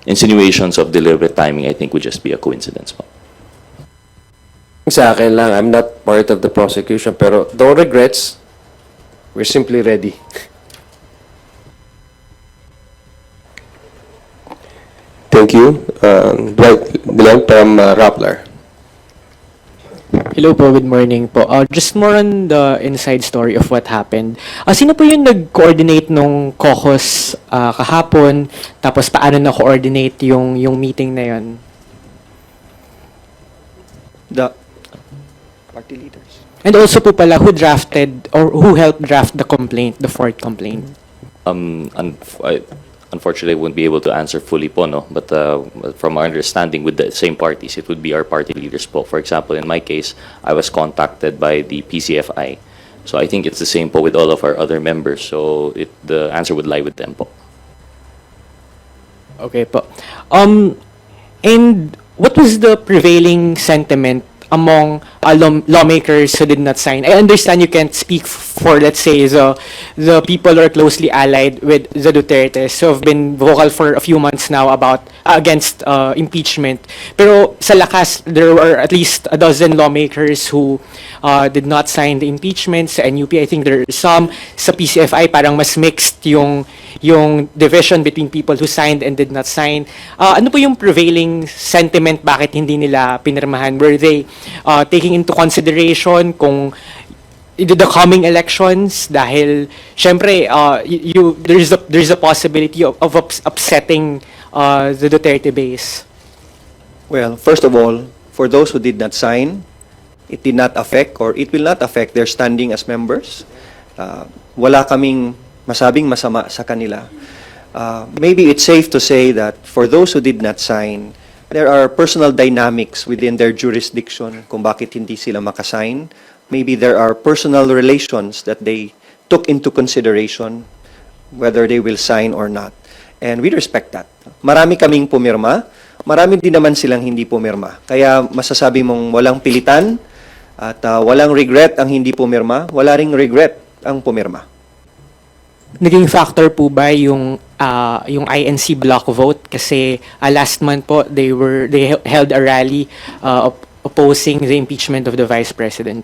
insinuations of deliberate timing, I think, would just be a coincidence po. Sa akin lang, I'm not part of the prosecution, pero no regrets, we're simply ready. Thank you. Dwight Dilang from Rappler. Hello po, good morning po. Just more on the inside story of what happened. Sino po yung nag-coordinate nung caucus kahapon? Tapos paano na-coordinate yung meeting na yun? The party leaders. And also po pala, who drafted or who helped draft the complaint, the fourth complaint? Unfortunately, I wouldn't be able to answer fully po, no? But from our understanding with the same parties, it would be our party leaders po. For example, in my case, I was contacted by the PCFI. So I think it's the same po with all of our other members. So the answer would lie with them po. Okay po. And what was the prevailing sentiment among lawmakers who did not sign? I understand you can't speak for, let's say, the people who are closely allied with the Dutertes who have been vocal for a few months now about against impeachment. Pero sa lakas, there were at least a dozen lawmakers who did not sign the impeachment. Sa NUP, I think there are some. Sa PCFI, parang mas mixed yung division between people who signed and did not sign. Ano po yung prevailing sentiment? Bakit hindi nila pinirmahan? Were they taking into consideration kung the coming elections? Dahil, syempre, there's a possibility of upsetting the Duterte base. Well, first of all, for those who did not sign, it did not affect or it will not affect their standing as members. Wala kaming masabing masama sa kanila. maybe it's safe to say that for those who did not sign, there are personal dynamics within their jurisdiction kung bakit hindi sila makasign. Maybe there are personal relations that they took into consideration whether they will sign or not. And we respect that. Marami kaming pumirma, marami din naman silang hindi pumirma. Kaya masasabi mong walang pilitan at walang regret ang hindi pumirma, wala ring regret ang pumirma. Naging factor po ba yung INC block vote kasi last month po they held a rally opposing the impeachment of the Vice President?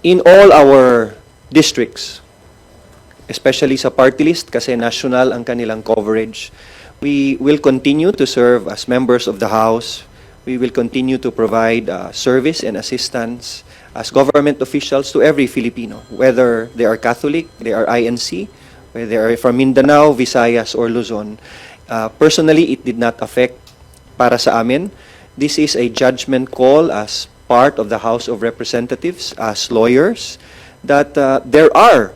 In all our districts, especially sa party list kasi national ang kanilang coverage, we will continue to serve as members of the House. We will continue to provide service and assistance as government officials to every Filipino, whether they are Catholic, they are INC, whether they are from Mindanao, Visayas, or Luzon. Personally, it did not affect para sa amin. This is a judgment call as part of the House of Representatives, as lawyers, that there are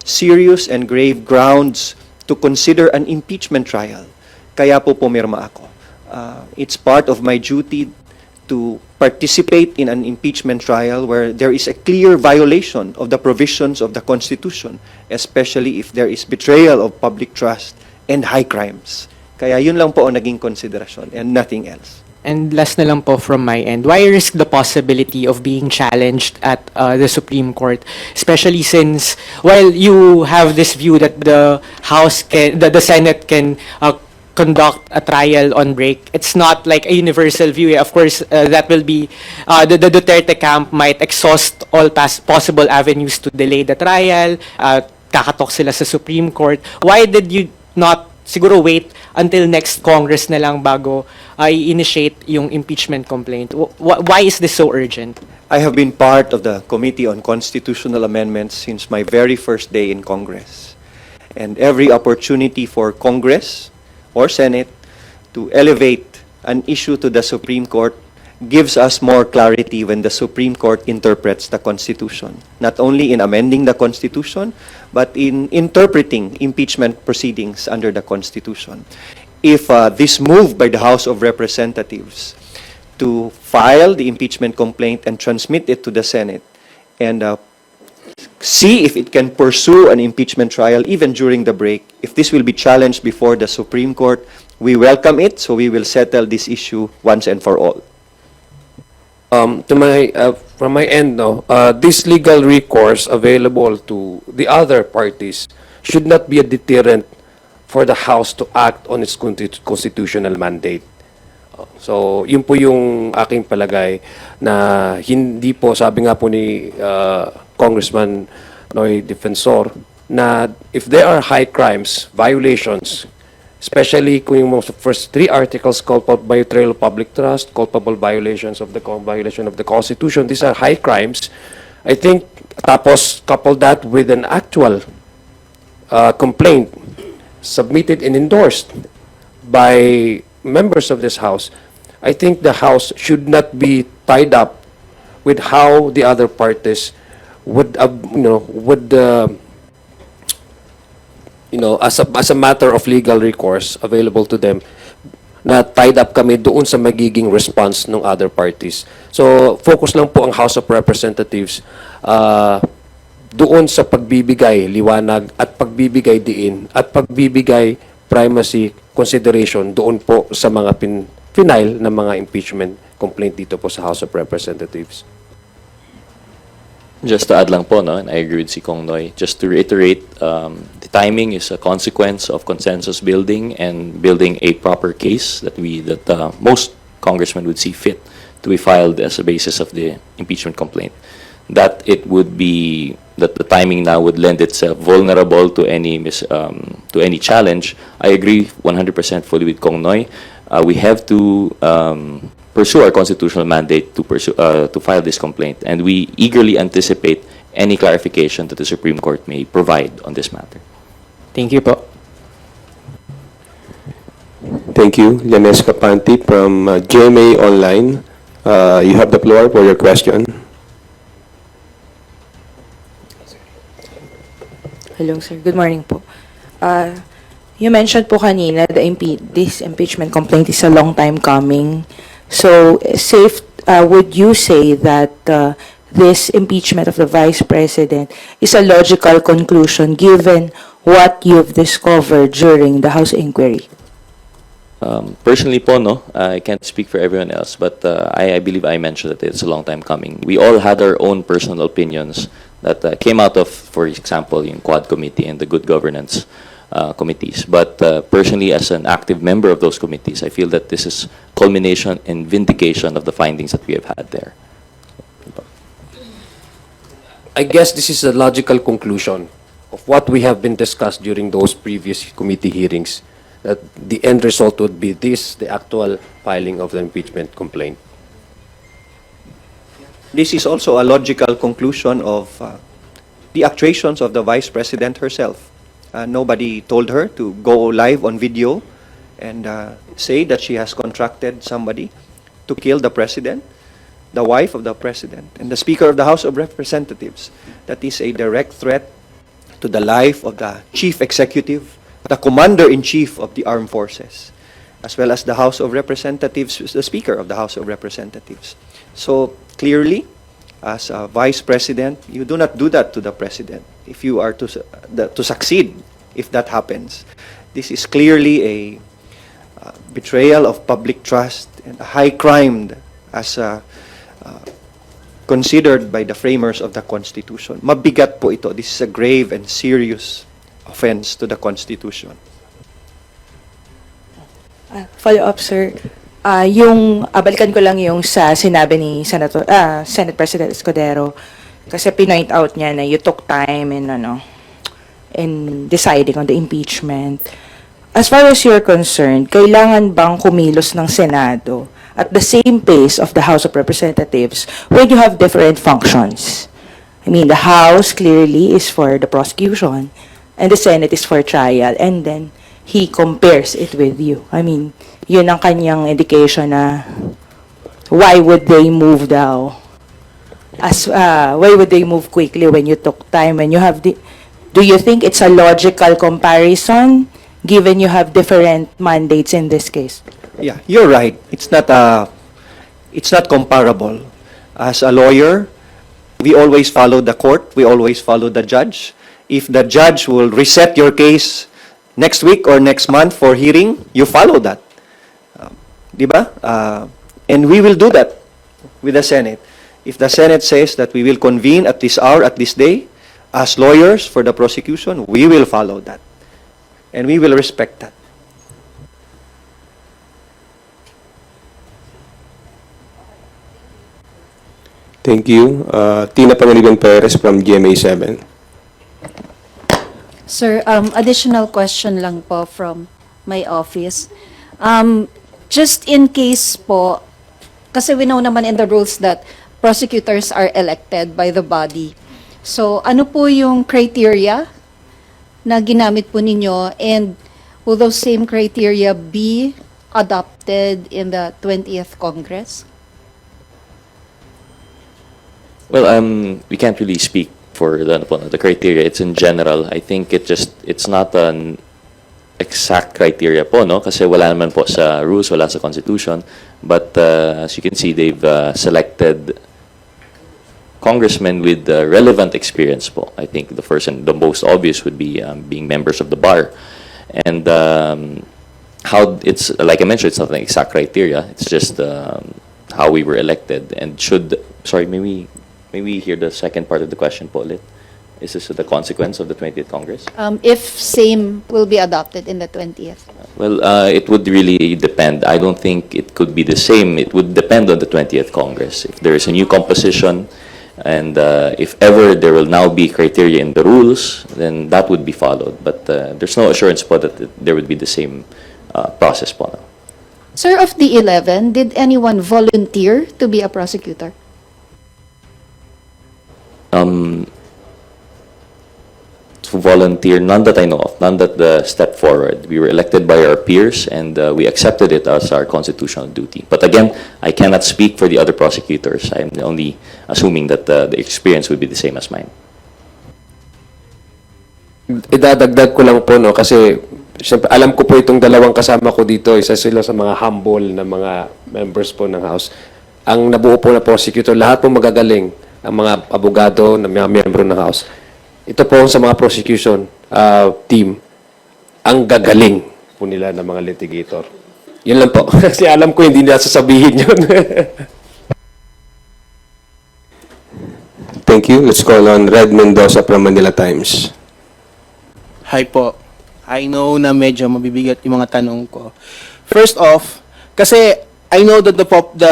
serious and grave grounds to consider an impeachment trial. Kaya po pumirma ako. It's part of my duty to participate in an impeachment trial where there is a clear violation of the provisions of the Constitution, especially if there is betrayal of public trust and high crimes. Kaya yun lang po ang naging konsiderasyon and nothing else. And last na lang po from my end, why risk the possibility of being challenged at the Supreme Court? Especially since, while you have this view that the Senate can conduct a trial on break, it's not like a universal view. Of course, that will be, the Duterte camp might exhaust all possible avenues to delay the trial, kakatok sila sa Supreme Court. Why did you not siguro wait until next Congress na lang bago i-initiate yung impeachment complaint? Why is this so urgent? I have been part of the Committee on Constitutional Amendments since my very first day in Congress. And every opportunity for Congress or Senate to elevate an issue to the Supreme Court gives us more clarity when the Supreme Court interprets the Constitution, not only in amending the Constitution, but in interpreting impeachment proceedings under the Constitution. If this move by the House of Representatives to file the impeachment complaint and transmit it to the Senate and see if it can pursue an impeachment trial even during the break, if this will be challenged before the Supreme Court, we welcome it, so we will settle this issue once and for all. From my end, this legal recourse available to the other parties should not be a deterrent for the House to act on its constitutional mandate. So, yun po yung aking palagay na hindi po, sabi nga po ni Congressman Noy Defensor, na if there are high crimes, violations, especially kung yung first three articles, culpable betrayal of public trust, culpable violations of the violation of the Constitution, these are high crimes. I think, tapos couple that with an actual complaint submitted and endorsed by members of this House, I think the House should not be tied up with how the other parties would, as a matter of legal recourse available to them, na tied up kami doon sa magiging response ng other parties. So, focus lang po ang House of Representatives doon sa pagbibigay liwanag at pagbibigay diin at pagbibigay primacy consideration doon po sa mga final na mga impeachment complaint dito po sa House of Representatives. Just to add lang po, no, and I agree with si Kong Noy, just to reiterate, the timing is a consequence of consensus building and building a proper case that most congressmen would see fit to be filed as a basis of the impeachment complaint. That the timing now would lend itself vulnerable to any challenge. I agree 100% fully with Kong Noy. We have to pursue our constitutional mandate to file this complaint, and we eagerly anticipate any clarification that the Supreme Court may provide on this matter. Thank you po. Thank you. Yanes Kapanti from GMA Online. You have the floor for your question. Hello, sir. Good morning po. You mentioned po kanina this impeachment complaint is a long time coming. So, would you say that this impeachment of the Vice President is a logical conclusion given what you've discovered during the House inquiry? Personally po, no, I can't speak for everyone else, but I believe I mentioned that it's a long time coming. We all had our own personal opinions that came out of, for example, yung Quad Committee and the Good Governance committees. But personally, as an active member of those committees, I feel that this is culmination and vindication of the findings that we have had there. I guess this is a logical conclusion of what we have been discussed during those previous committee hearings, that the end result would be this, the actual filing of the impeachment complaint. This is also a logical conclusion of the actuations of the Vice President herself. Nobody told her to go live on video and say that she has contracted somebody to kill the President, the wife of the President, and the Speaker of the House of Representatives. That is a direct threat to the life of the Chief Executive, the Commander-in-Chief of the Armed Forces, as well as the House of Representatives, the Speaker of the House of Representatives. So clearly, as a Vice President, you do not do that to the President. If you are to succeed, if that happens, this is clearly a betrayal of public trust and a high crime as considered by the framers of the Constitution. Mabigat po ito. This is a grave and serious offense to the Constitution. Follow-up, sir. Balikan ko lang yung sa sinabi ni Senate President Escudero, kasi pinoint out niya na you took time in deciding on the impeachment. As far as you're concerned, kailangan bang kumilos ng Senado at the same pace of the House of Representatives when you have different functions? I mean, the House clearly is for the prosecution and the Senate is for trial, and then he compares it with you. I mean, yun ang kanyang indication na why would they move why would they move quickly when you took time, when you have do you think it's a logical comparison given you have different mandates in this case? Yeah, you're right. It's not comparable. As a lawyer, we always follow the court. We always follow the judge. If the judge will reset your case next week or next month for hearing, you follow that. Diba? And we will do that with the Senate. If the Senate says that we will convene at this hour, at this day, as lawyers for the prosecution, we will follow that. And we will respect that. Thank you. Tina Panlilinlang Perez from GMA7. Sir, additional question lang po from my office. Just in case po, kasi we know naman in the rules that prosecutors are elected by the body. So, ano po yung criteria na ginamit po ninyo, and will those same criteria be adopted in the 20th Congress? Well, we can't really speak for the criteria. It's in general. I think it's not an exact criteria po, no? Kasi wala naman po sa rules, wala sa Constitution. But as you can see, they've selected congressmen with relevant experience po. I think the first and the most obvious would be being members of the bar. And how it's, like I mentioned, it's not an exact criteria. It's just how we were elected. And sorry, maybe hear the second part of the question po ulit. Is this the consequence of the 20th Congress? If same will be adopted in the 20th? Well, it would really depend. I don't think it could be the same. It would depend on the 20th Congress. If there is a new composition, and if ever there will now be criteria in the rules, then that would be followed. But there's no assurance po that there would be the same process po now. Sir, of the 11, did anyone volunteer to be a prosecutor? To volunteer, none that I know of, none that stepped forward. We were elected by our peers, and we accepted it as our constitutional duty. But again, I cannot speak for the other prosecutors. I'm only assuming that the experience would be the same as mine. Idadagdag ko lang po, no, kasi Siyempre, alam ko po itong dalawang kasama ko dito, isa sila sa mga humble na mga members po ng House. Ang nabuo po na prosecutor, lahat po magagaling, ang mga abogado na mga membro ng House. Ito po sa mga prosecution team, ang gagaling po nila ng mga litigator. Yun lang po. Kasi alam ko hindi nila sasabihin yun. Thank you. Let's call on Red Mendoza from Manila Times. Hi po. I know na medyo mabibigat yung mga tanong ko. First off, kasi I know that the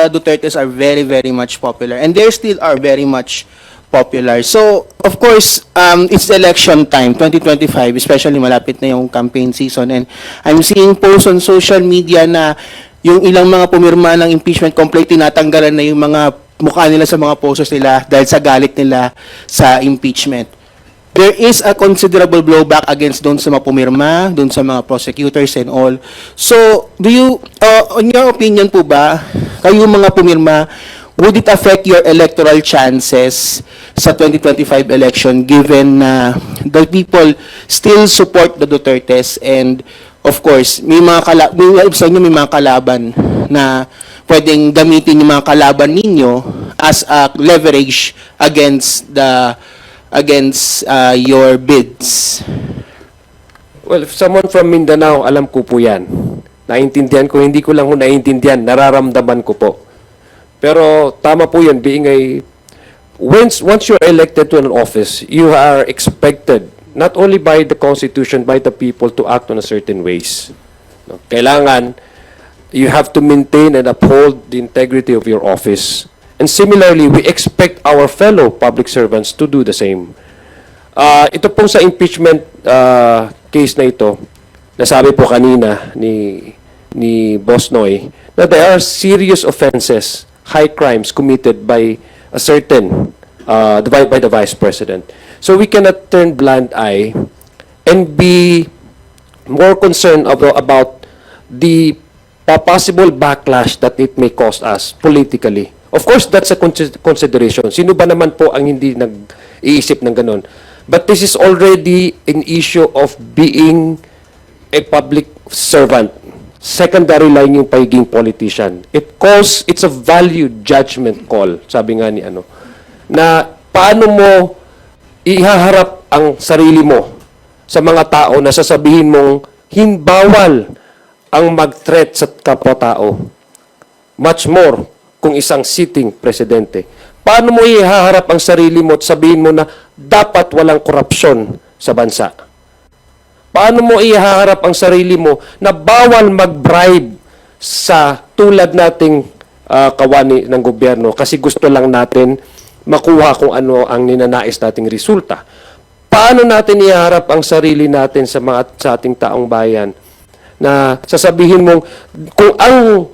Dutertes are very, very much popular and they still are very much popular. So, of course, it's election time, 2025, especially malapit na yung campaign season, and I'm seeing posts on social media na yung ilang mga pumirma ng impeachment complaint, tinatanggalan na yung mga mukha nila sa mga posters nila dahil sa galit nila sa impeachment. There is a considerable blowback against doon sa mga pumirma, doon sa mga prosecutors and all. So, do you, on your opinion po ba, kayo mga pumirma, would it affect your electoral chances sa 2025 election given na the people still support the Dutertes and of course, may mga kalaban na pwedeng gamitin yung mga kalaban ninyo as a leverage against your bids? Well, if someone from Mindanao, alam ko po yan. Naintindihan ko, hindi ko lang ho naintindihan, nararamdaman ko po. Pero tama po yan, being once you're elected to an office, you are expected, not only by the Constitution, by the people, to act on a certain ways. No? Kailangan, you have to maintain and uphold the integrity of your office. And similarly, we expect our fellow public servants to do the same. Ito pong sa impeachment case na ito, nasabi po kanina ni Boss Noy, na there are serious offenses, high crimes committed by a certain, by the Vice President. So we cannot turn blind eye and be more concerned about the possible backlash that it may cost us politically. Of course, that's a consideration. Sino ba naman po ang hindi nag-iisip ng ganun? But this is already an issue of being a public servant. Secondary line yung pagiging politician. It's a value judgment call, sabi nga ni na paano mo ihaharap ang sarili mo sa mga tao na sasabihin mong bawal ang mag-threat sa kapwa-tao. Much more kung isang sitting presidente. Paano mo ihaharap ang sarili mo at sabihin mo na dapat walang korupsyon sa bansa? Paano mo ihaharap ang sarili mo na bawal mag-bribe sa tulad nating kawani ng gobyerno kasi gusto lang natin makuha kung ano ang ninanais nating resulta? Paano natin ihaharap ang sarili natin sa ating taong bayan na sasabihin mong kung ang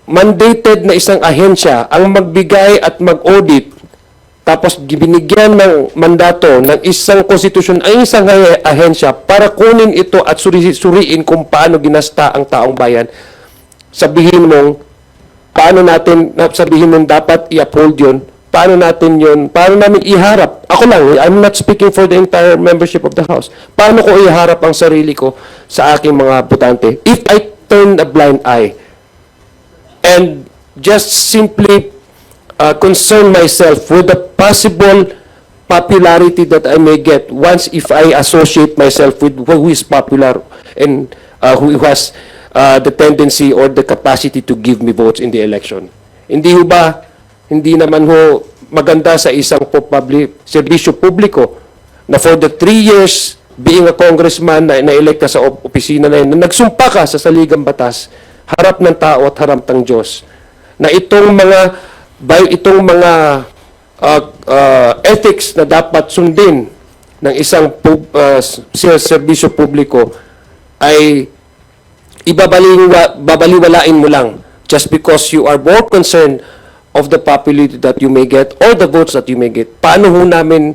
mandated na isang ahensya ang magbigay at mag-audit tapos binigyan ng mandato ng isang konstitusyon ay isang ahensya para kunin ito at suriin kung paano ginasta ang taong bayan, sabihin mong sabihin mong dapat i-uphold yun, paano namin iharap? Ako lang, I'm not speaking for the entire membership of the House. Paano ko iharap ang sarili ko sa aking mga botante if I turn a blind eye and just simply concern myself with the possible popularity that I may get once if I associate myself with who is popular and who has the tendency or the capacity to give me votes in the election. Hindi naman ho maganda sa isang serbisyo publiko na for the 3 years being a congressman na na-elect ka sa opisina na yun, na nagsumpa ka sa saligang batas, harap ng tao at harap ng Diyos, na itong mga ethics na dapat sundin ng isang serbisyo publiko ay babaliwalain mo lang just because you are more concerned of the popularity that you may get or the votes that you may get. Paano ho namin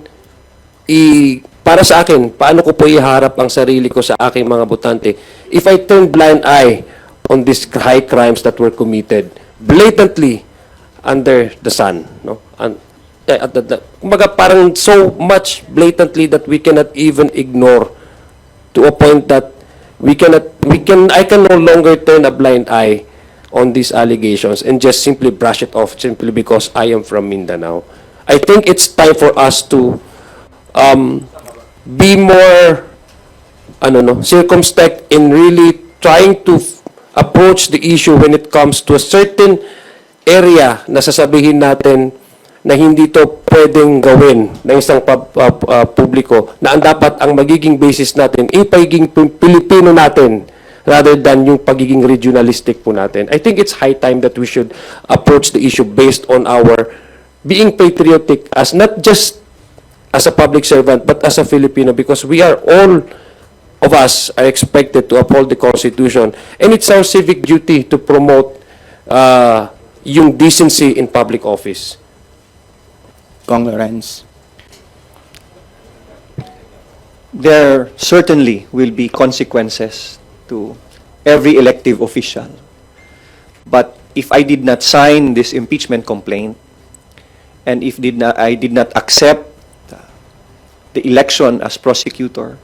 para sa akin, paano ko po iharap ang sarili ko sa aking mga botante if I turn blind eye on these high crimes that were committed blatantly under the sun, no? Kumbaga parang so much blatantly that we cannot even ignore to a point that I can no longer turn a blind eye on these allegations and just simply brush it off simply because I am from Mindanao. I think it's time for us to be more circumspect in really trying to approach the issue when it comes to a certain area na sasabihin natin na hindi to pwedeng gawin ng isang publiko, na dapat ang magiging basis natin ay pagiging Pilipino natin rather than yung pagiging regionalistic po natin. I think it's high time that we should approach the issue based on our being patriotic as not just as a public servant but as a Filipino, because we are all of us are expected to uphold the Constitution, and it's our civic duty to promote yung decency in public office. Kong Lawrence. There certainly will be consequences to every elective official. But if I did not sign this impeachment complaint, and if I did not accept the election as prosecutor,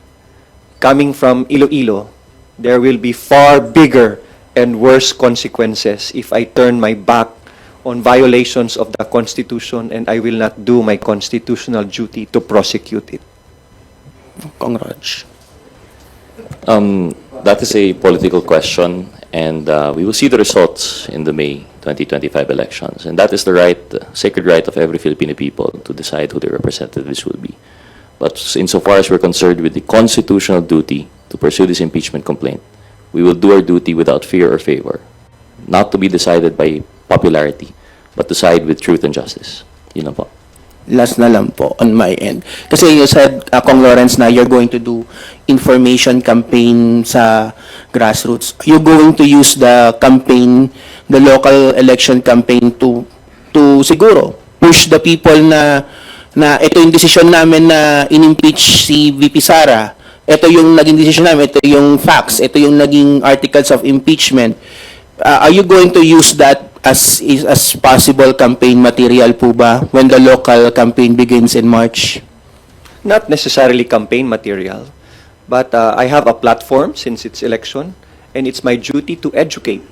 coming from Iloilo, there will be far bigger and worse consequences if I turn my back on violations of the Constitution and I will not do my constitutional duty to prosecute it. Congrats. That is a political question, and we will see the results in the May 2025 elections. And that is the right, sacred right of every Filipino people to decide who their representatives will be. But insofar as we're concerned with the constitutional duty to pursue this impeachment complaint, we will do our duty without fear or favor, not to be decided by popularity, but to side with truth and justice. Yun lang po. Last na lang po on my end. Kasi you said, Kong Lawrence, na you're going to do information campaign sa grassroots. You're going to use the campaign, the local election campaign to siguro push the people na ito yung decision namin na in-impeach si VP Sara. Ito yung naging decision namin, ito yung facts, ito yung naging articles of impeachment. Are you going to use that as possible campaign material po ba when the local campaign begins in March? Not necessarily campaign material, but I have a platform since it's election, and it's my duty to educate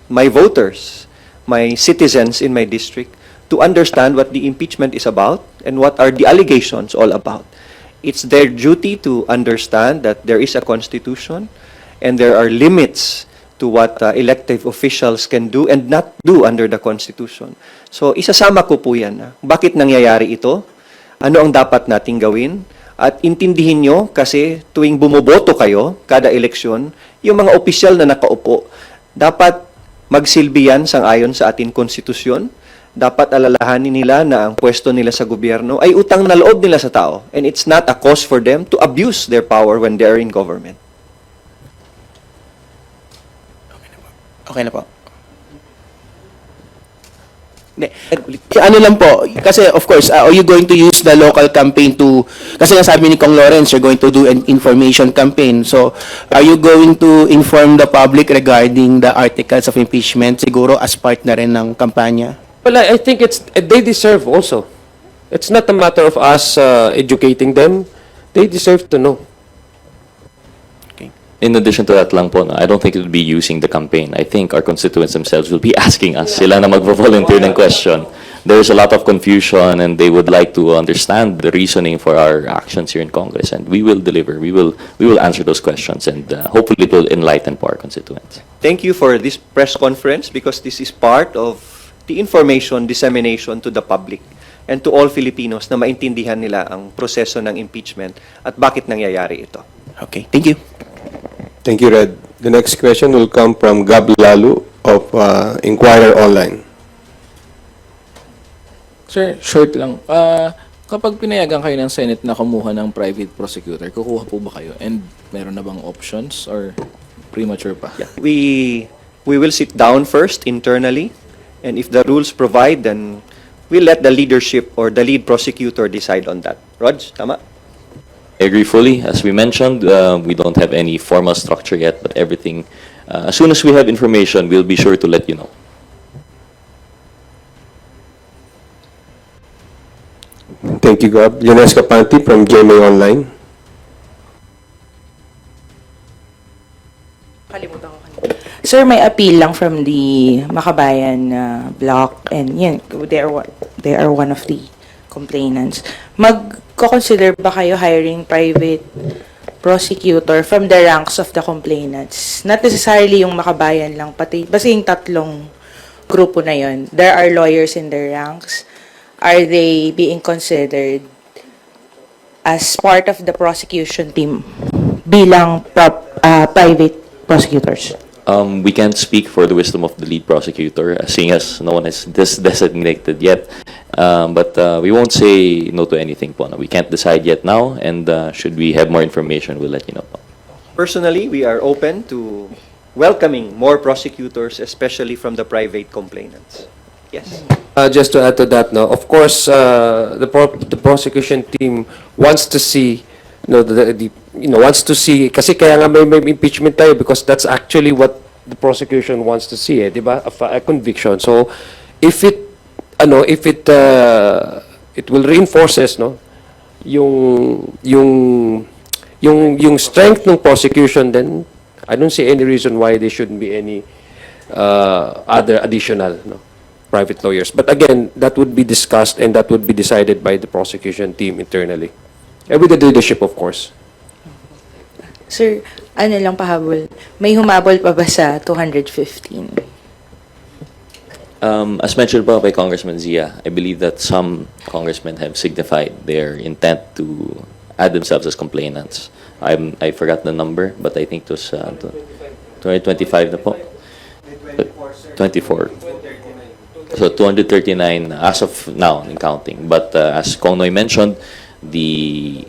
my voters, my citizens in my district, to understand what the impeachment is about and what are the allegations all about. It's their duty to understand that there is a constitution and there are limits to what elective officials can do and not do under the Constitution. So, isasama ko po yan. Bakit nangyayari ito? Ano ang dapat nating gawin? At intindihin nyo kasi tuwing bumoboto kayo, kada eleksyon, yung mga opisyal na nakaupo, dapat magsilbi yan sang-ayon sa ating konstitusyon. Dapat alalahanin nila na ang pwesto nila sa gobyerno ay utang na loob nila sa tao. And it's not a cause for them to abuse their power when they're in government. Okay na po. Ano lang po, kasi of course, are you going to use the local campaign to, kasi nasabi ni Kong Lawrence, you're going to do an information campaign. So, are you going to inform the public regarding the articles of impeachment, siguro as part na rin ng kampanya? Well, I think they deserve also. It's not a matter of us educating them. They deserve to know. In addition to that lang po, I don't think it will be using the campaign. I think our constituents themselves will be asking us. Sila na magvo-volunteer ng question. There's a lot of confusion and they would like to understand the reasoning for our actions here in Congress, and we will deliver. We will answer those questions, and hopefully it will enlighten po our constituents. Thank you for this press conference because this is part of the information dissemination to the public and to all Filipinos na maintindihan nila ang proseso ng impeachment at bakit nangyayari ito. Okay, thank you. Thank you, Red. The next question will come from Gab Lalu of Inquirer Online. Sir, short lang. Kapag pinayagan kayo ng Senate na kumuha ng private prosecutor, kukuha po ba kayo? And meron na bang options or premature pa? Yeah. We will sit down first internally, and if the rules provide, then we'll let the leadership or the lead prosecutor decide on that. Rog, tama? I agree fully. As we mentioned, we don't have any formal structure yet, but everything, as soon as we have information, we'll be sure to let you know. Thank you, Gab. Jones Kapanti from GMA Online. Kalimutan ko kanina. Sir, may appeal lang from the Makabayan block, and yan, they are one of the complainants. Magko-consider ba kayo hiring private prosecutor from the ranks of the complainants? Not necessarily yung Makabayan lang, pati basta yung tatlong grupo na yon. There are lawyers in their ranks. Are they being considered as part of the prosecution team bilang private prosecutors? We can't speak for the wisdom of the lead prosecutor, seeing as no one is designated yet. But we won't say no to anything po. We can't decide yet now, and should we have more information, we'll let you know po. Personally, we are open to welcoming more prosecutors, especially from the private complainants. Yes. Just to add to that, no, of course, the prosecution team wants to see, wants to see, kasi kaya nga may impeachment tayo because that's actually what the prosecution wants to see, di ba? A conviction. So, if it will reinforces, no, yung strength ng prosecution, then I don't see any reason why there shouldn't be any other additional, no, private lawyers. But again, that would be discussed and that would be decided by the prosecution team internally. And with the leadership, of course. Sir, ano lang pahabol, may humabol pa ba sa 215? As mentioned po by Congressman Zia, I believe that some congressmen have signified their intent to add themselves as complainants. I forgot the number, but I think it was 2025 na po. 24. So 239 as of now in counting. But as Kong Noy mentioned, the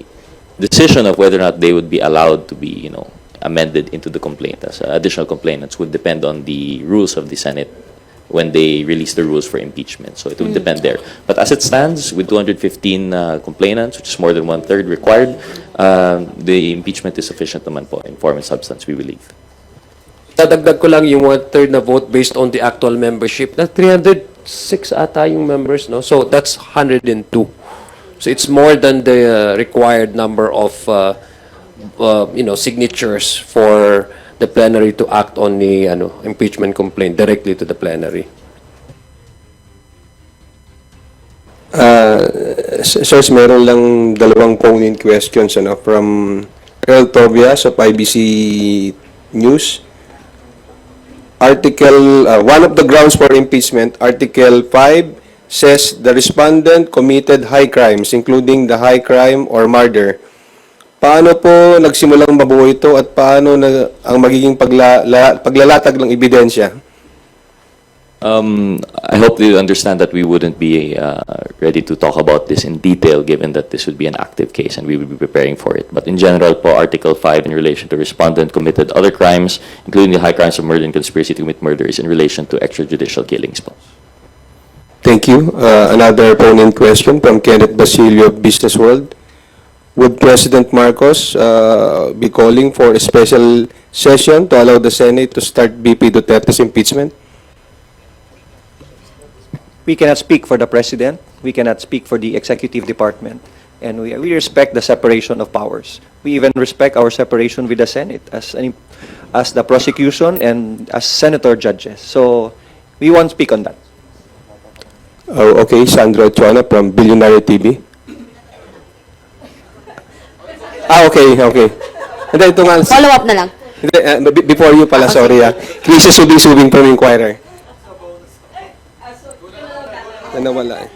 decision of whether or not they would be allowed to be, amended into the complaint as additional complainants would depend on the rules of the Senate when they release the rules for impeachment. So it would depend there. But as it stands, with 215 complainants, which is more than 1/3 required, the impeachment is sufficient naman po in form and substance, we believe. Dadagdag ko lang yung 1/3 na vote based on the actual membership. Na 306 ata yung members, no? So that's 102. So it's more than the required number of signatures for the plenary to act on the impeachment complaint directly to the plenary. Sirs, meron lang dalawang phone-in questions from Earl Tobias of IBC News. One of the grounds for impeachment, Article 5, says the respondent committed high crimes, including the high crime or murder. Paano po nagsimulang mabuo ito at paano ang magiging paglalatag ng ebidensya? I hope you understand that we wouldn't be ready to talk about this in detail, given that this would be an active case and we would be preparing for it. But in general, po, Article 5 in relation to respondent committed other crimes, including the high crimes of murder and conspiracy to commit murder, is in relation to extrajudicial killings. Po. Thank you. Another phone-in question from Kenneth Basilio of Business World. Would President Marcos be calling for a special session to allow the Senate to start VP Duterte's impeachment? We cannot speak for the President. We cannot speak for the Executive Department. And we respect the separation of powers. We even respect our separation with the Senate as the prosecution and as senator judges. So we won't speak on that. Oh, okay. Sandro Chuana from Billionaire TV. Okay. And then, Follow up na lang. Before you pala, sorry. Chris Subing from Inquirer. Nawala eh.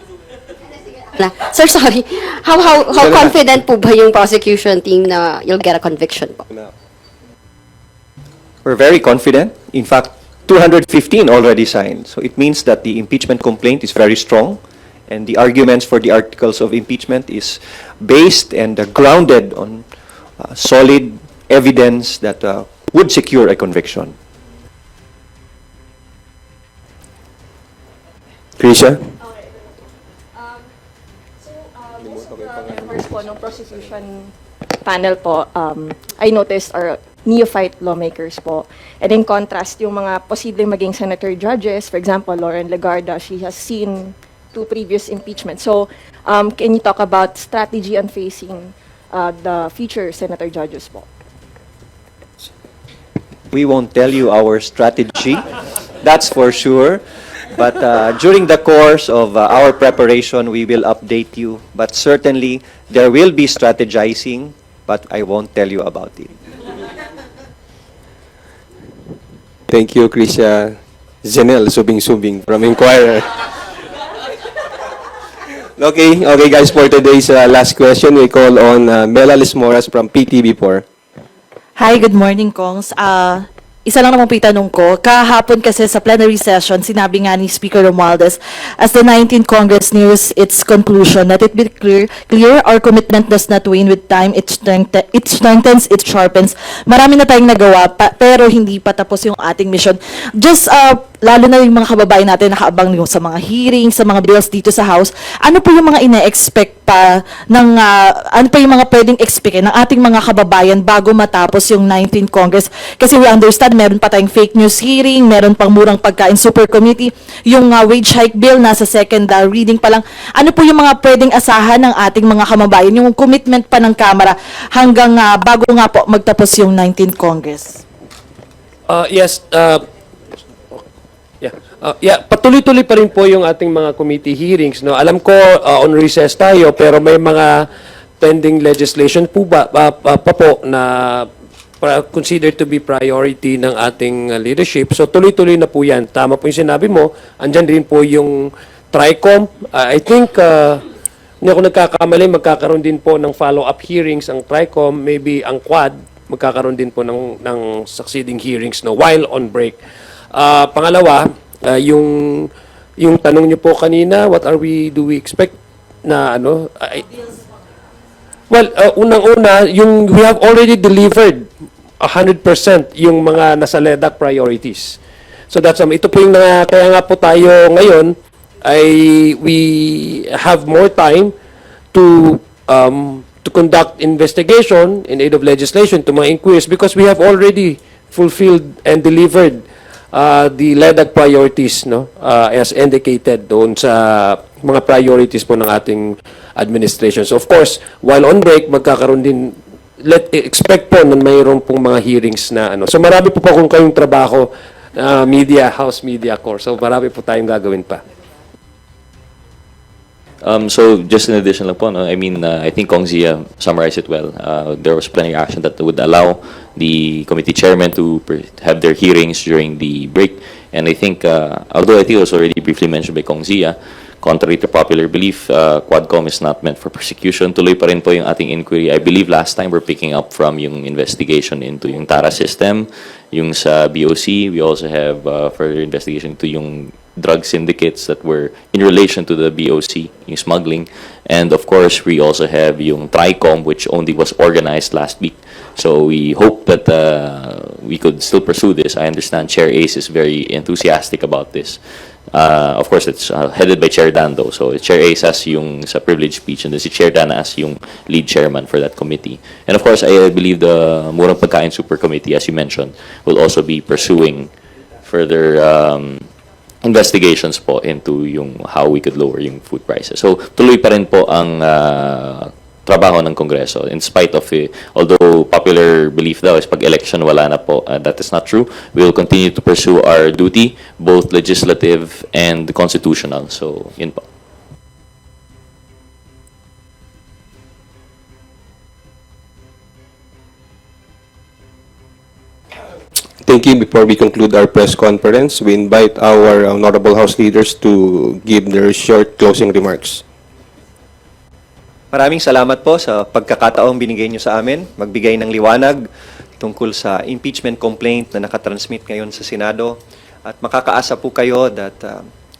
Sir, sorry. How confident po ba yung prosecution team na you'll get a conviction po? We're very confident. In fact, 215 already signed. So it means that the impeachment complaint is very strong, and the arguments for the articles of impeachment is based and grounded on solid evidence that would secure a conviction. Krisha? Members po ng prosecution panel po, I noticed are neophyte lawmakers po. And in contrast, yung mga posibleng maging senator judges, for example, Lauren Legarda, she has seen 2 previous impeachments. So, can you talk about strategy on facing the future senator judges po? We won't tell you our strategy, that's for sure. But during the course of our preparation, we will update you. But certainly, there will be strategizing, but I won't tell you about it. Thank you, Krisha. Janelle Subing from Inquirer. Okay, guys, for today's last question, we call on Mela Lismoras from PTV4. Hi, good morning, Kongs. Isa lang naman po itanong ko. Kahapon kasi sa plenary session, sinabi nga ni Speaker Romualdez, as the 19th Congress nears its conclusion, let it be clear our commitment does not wane with time, it strengthens, it sharpens. Marami na tayong nagawa, pero hindi pa tapos yung ating mission. Just, lalo na yung mga kababayan natin nakaabang yung sa mga hearings, sa mga bills dito sa House, ano po yung mga ina-expect pa ng, ano pa yung mga pwedeng expect ng ating mga kababayan bago matapos yung 19th Congress? Kasi we understand, meron pa tayong fake news hearing, meron pang murang pagkain super committee, yung wage hike bill nasa second reading pa lang. Ano po yung mga pwedeng asahan ng ating mga kababayan, yung commitment pa ng Kamara hanggang bago nga po magtapos yung 19th Congress? Patuloy-tuloy pa rin po yung ating mga committee hearings. No? Alam ko on recess tayo, pero may mga pending legislation po pa po na considered to be priority ng ating leadership. So tuloy-tuloy na po yan. Tama po yung sinabi mo. Andyan din po yung TRICOM. I think, hindi ako nagkakamali, magkakaroon din po ng follow-up hearings ang TRICOM. Maybe ang Quad, magkakaroon din po ng succeeding hearings while on break. Pangalawa, yung tanong niyo po kanina, do we expect na unang-una, we have already delivered 100% yung mga nasa LEDAC priorities. So that's ito po yung kaya nga po tayo ngayon we have more time to conduct investigation in aid of legislation to mga inquiries because we have already fulfilled and delivered the LEDAC priorities as indicated doon sa mga priorities po ng ating administration. So of course, while on break, magkakaroon din, expect po na mayroon pong mga hearings na So marami po kung kayong trabaho, House Media Corps. So marami po tayong gagawin pa. So just in addition lang po, I mean, I think Kong Zia summarized it well. There was plenty of action that would allow the committee chairman to have their hearings during the break. And I think, although I think it was already briefly mentioned by Kong Zia, contrary to popular belief, Quadcom is not meant for persecution. Tuloy pa rin po yung ating inquiry. I believe last time we're picking up from yung investigation into yung TARA system, yung sa BOC. We also have further investigation into yung drug syndicates that were in relation to the BOC, yung smuggling. And of course, we also have yung TRICOM, which only was organized last week. So we hope that we could still pursue this. I understand Chair Ace is very enthusiastic about this. Of course, it's headed by Chair Dan, though. So Chair Ace as yung sa privilege speech, and then si Chair Dan as yung lead chairman for that committee. And of course, I believe the Murang Pagkain Super Committee, as you mentioned, will also be pursuing further investigations po into yung how we could lower yung food prices. So tuloy pa rin po ang trabaho ng Kongreso in spite of although popular belief daw is pag election wala na po, that is not true. We will continue to pursue our duty, both legislative and constitutional. So yun po. Thank you. Before we conclude our press conference, we invite our honorable House leaders to give their short closing remarks. Maraming salamat po sa pagkakataong binigay niyo sa amin, magbigay ng liwanag tungkol sa impeachment complaint na nakatransmit ngayon sa Senado. At makakaasa po kayo that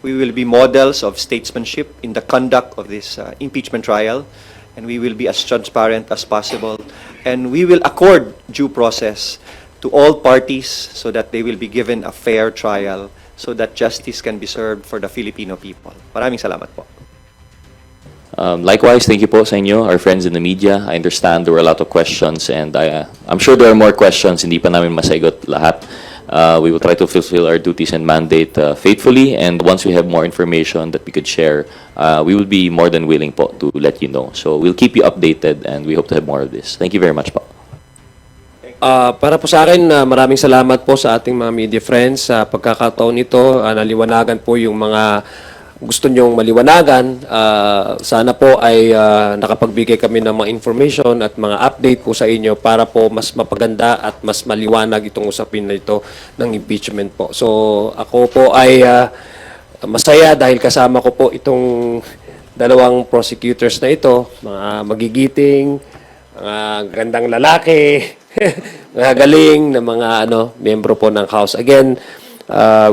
we will be models of statesmanship in the conduct of this impeachment trial, and we will be as transparent as possible, and we will accord due process to all parties so that they will be given a fair trial so that justice can be served for the Filipino people. Maraming salamat po. Likewise, thank you po sa inyo, our friends in the media. I understand there were a lot of questions, and I'm sure there are more questions. Hindi pa namin masagot lahat. We will try to fulfill our duties and mandate faithfully, and once we have more information that we could share, we will be more than willing po to let you know. So we'll keep you updated, and we hope to have more of this. Thank you very much po. Para po sa akin, maraming salamat po sa ating mga media friends sa pagkakataon ito. Naliwanagan po yung mga gusto nyong maliwanagan. Sana po ay nakapagbigay kami ng mga information at mga update po sa inyo para po mas mapaganda at mas maliwanag itong usapin na ito ng impeachment po. So ako po ay masaya dahil kasama ko po itong dalawang prosecutors na ito, mga magigiting, mga gandang lalaki, mga galing na mga miyembro po ng House. Again,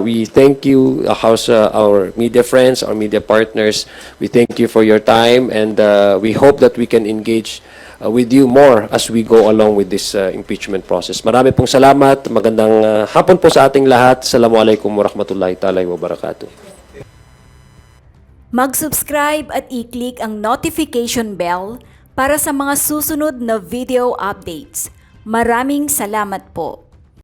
we thank you, House, our media friends, our media partners. We thank you for your time, and we hope that we can engage with you more as we go along with this impeachment process. Marami pong salamat. Magandang hapon po sa ating lahat. Assalamualaikum warahmatullahi ta'ala wabarakatuh. Mag-subscribe at i-click ang notification bell para sa mga susunod na video updates. Maraming salamat po.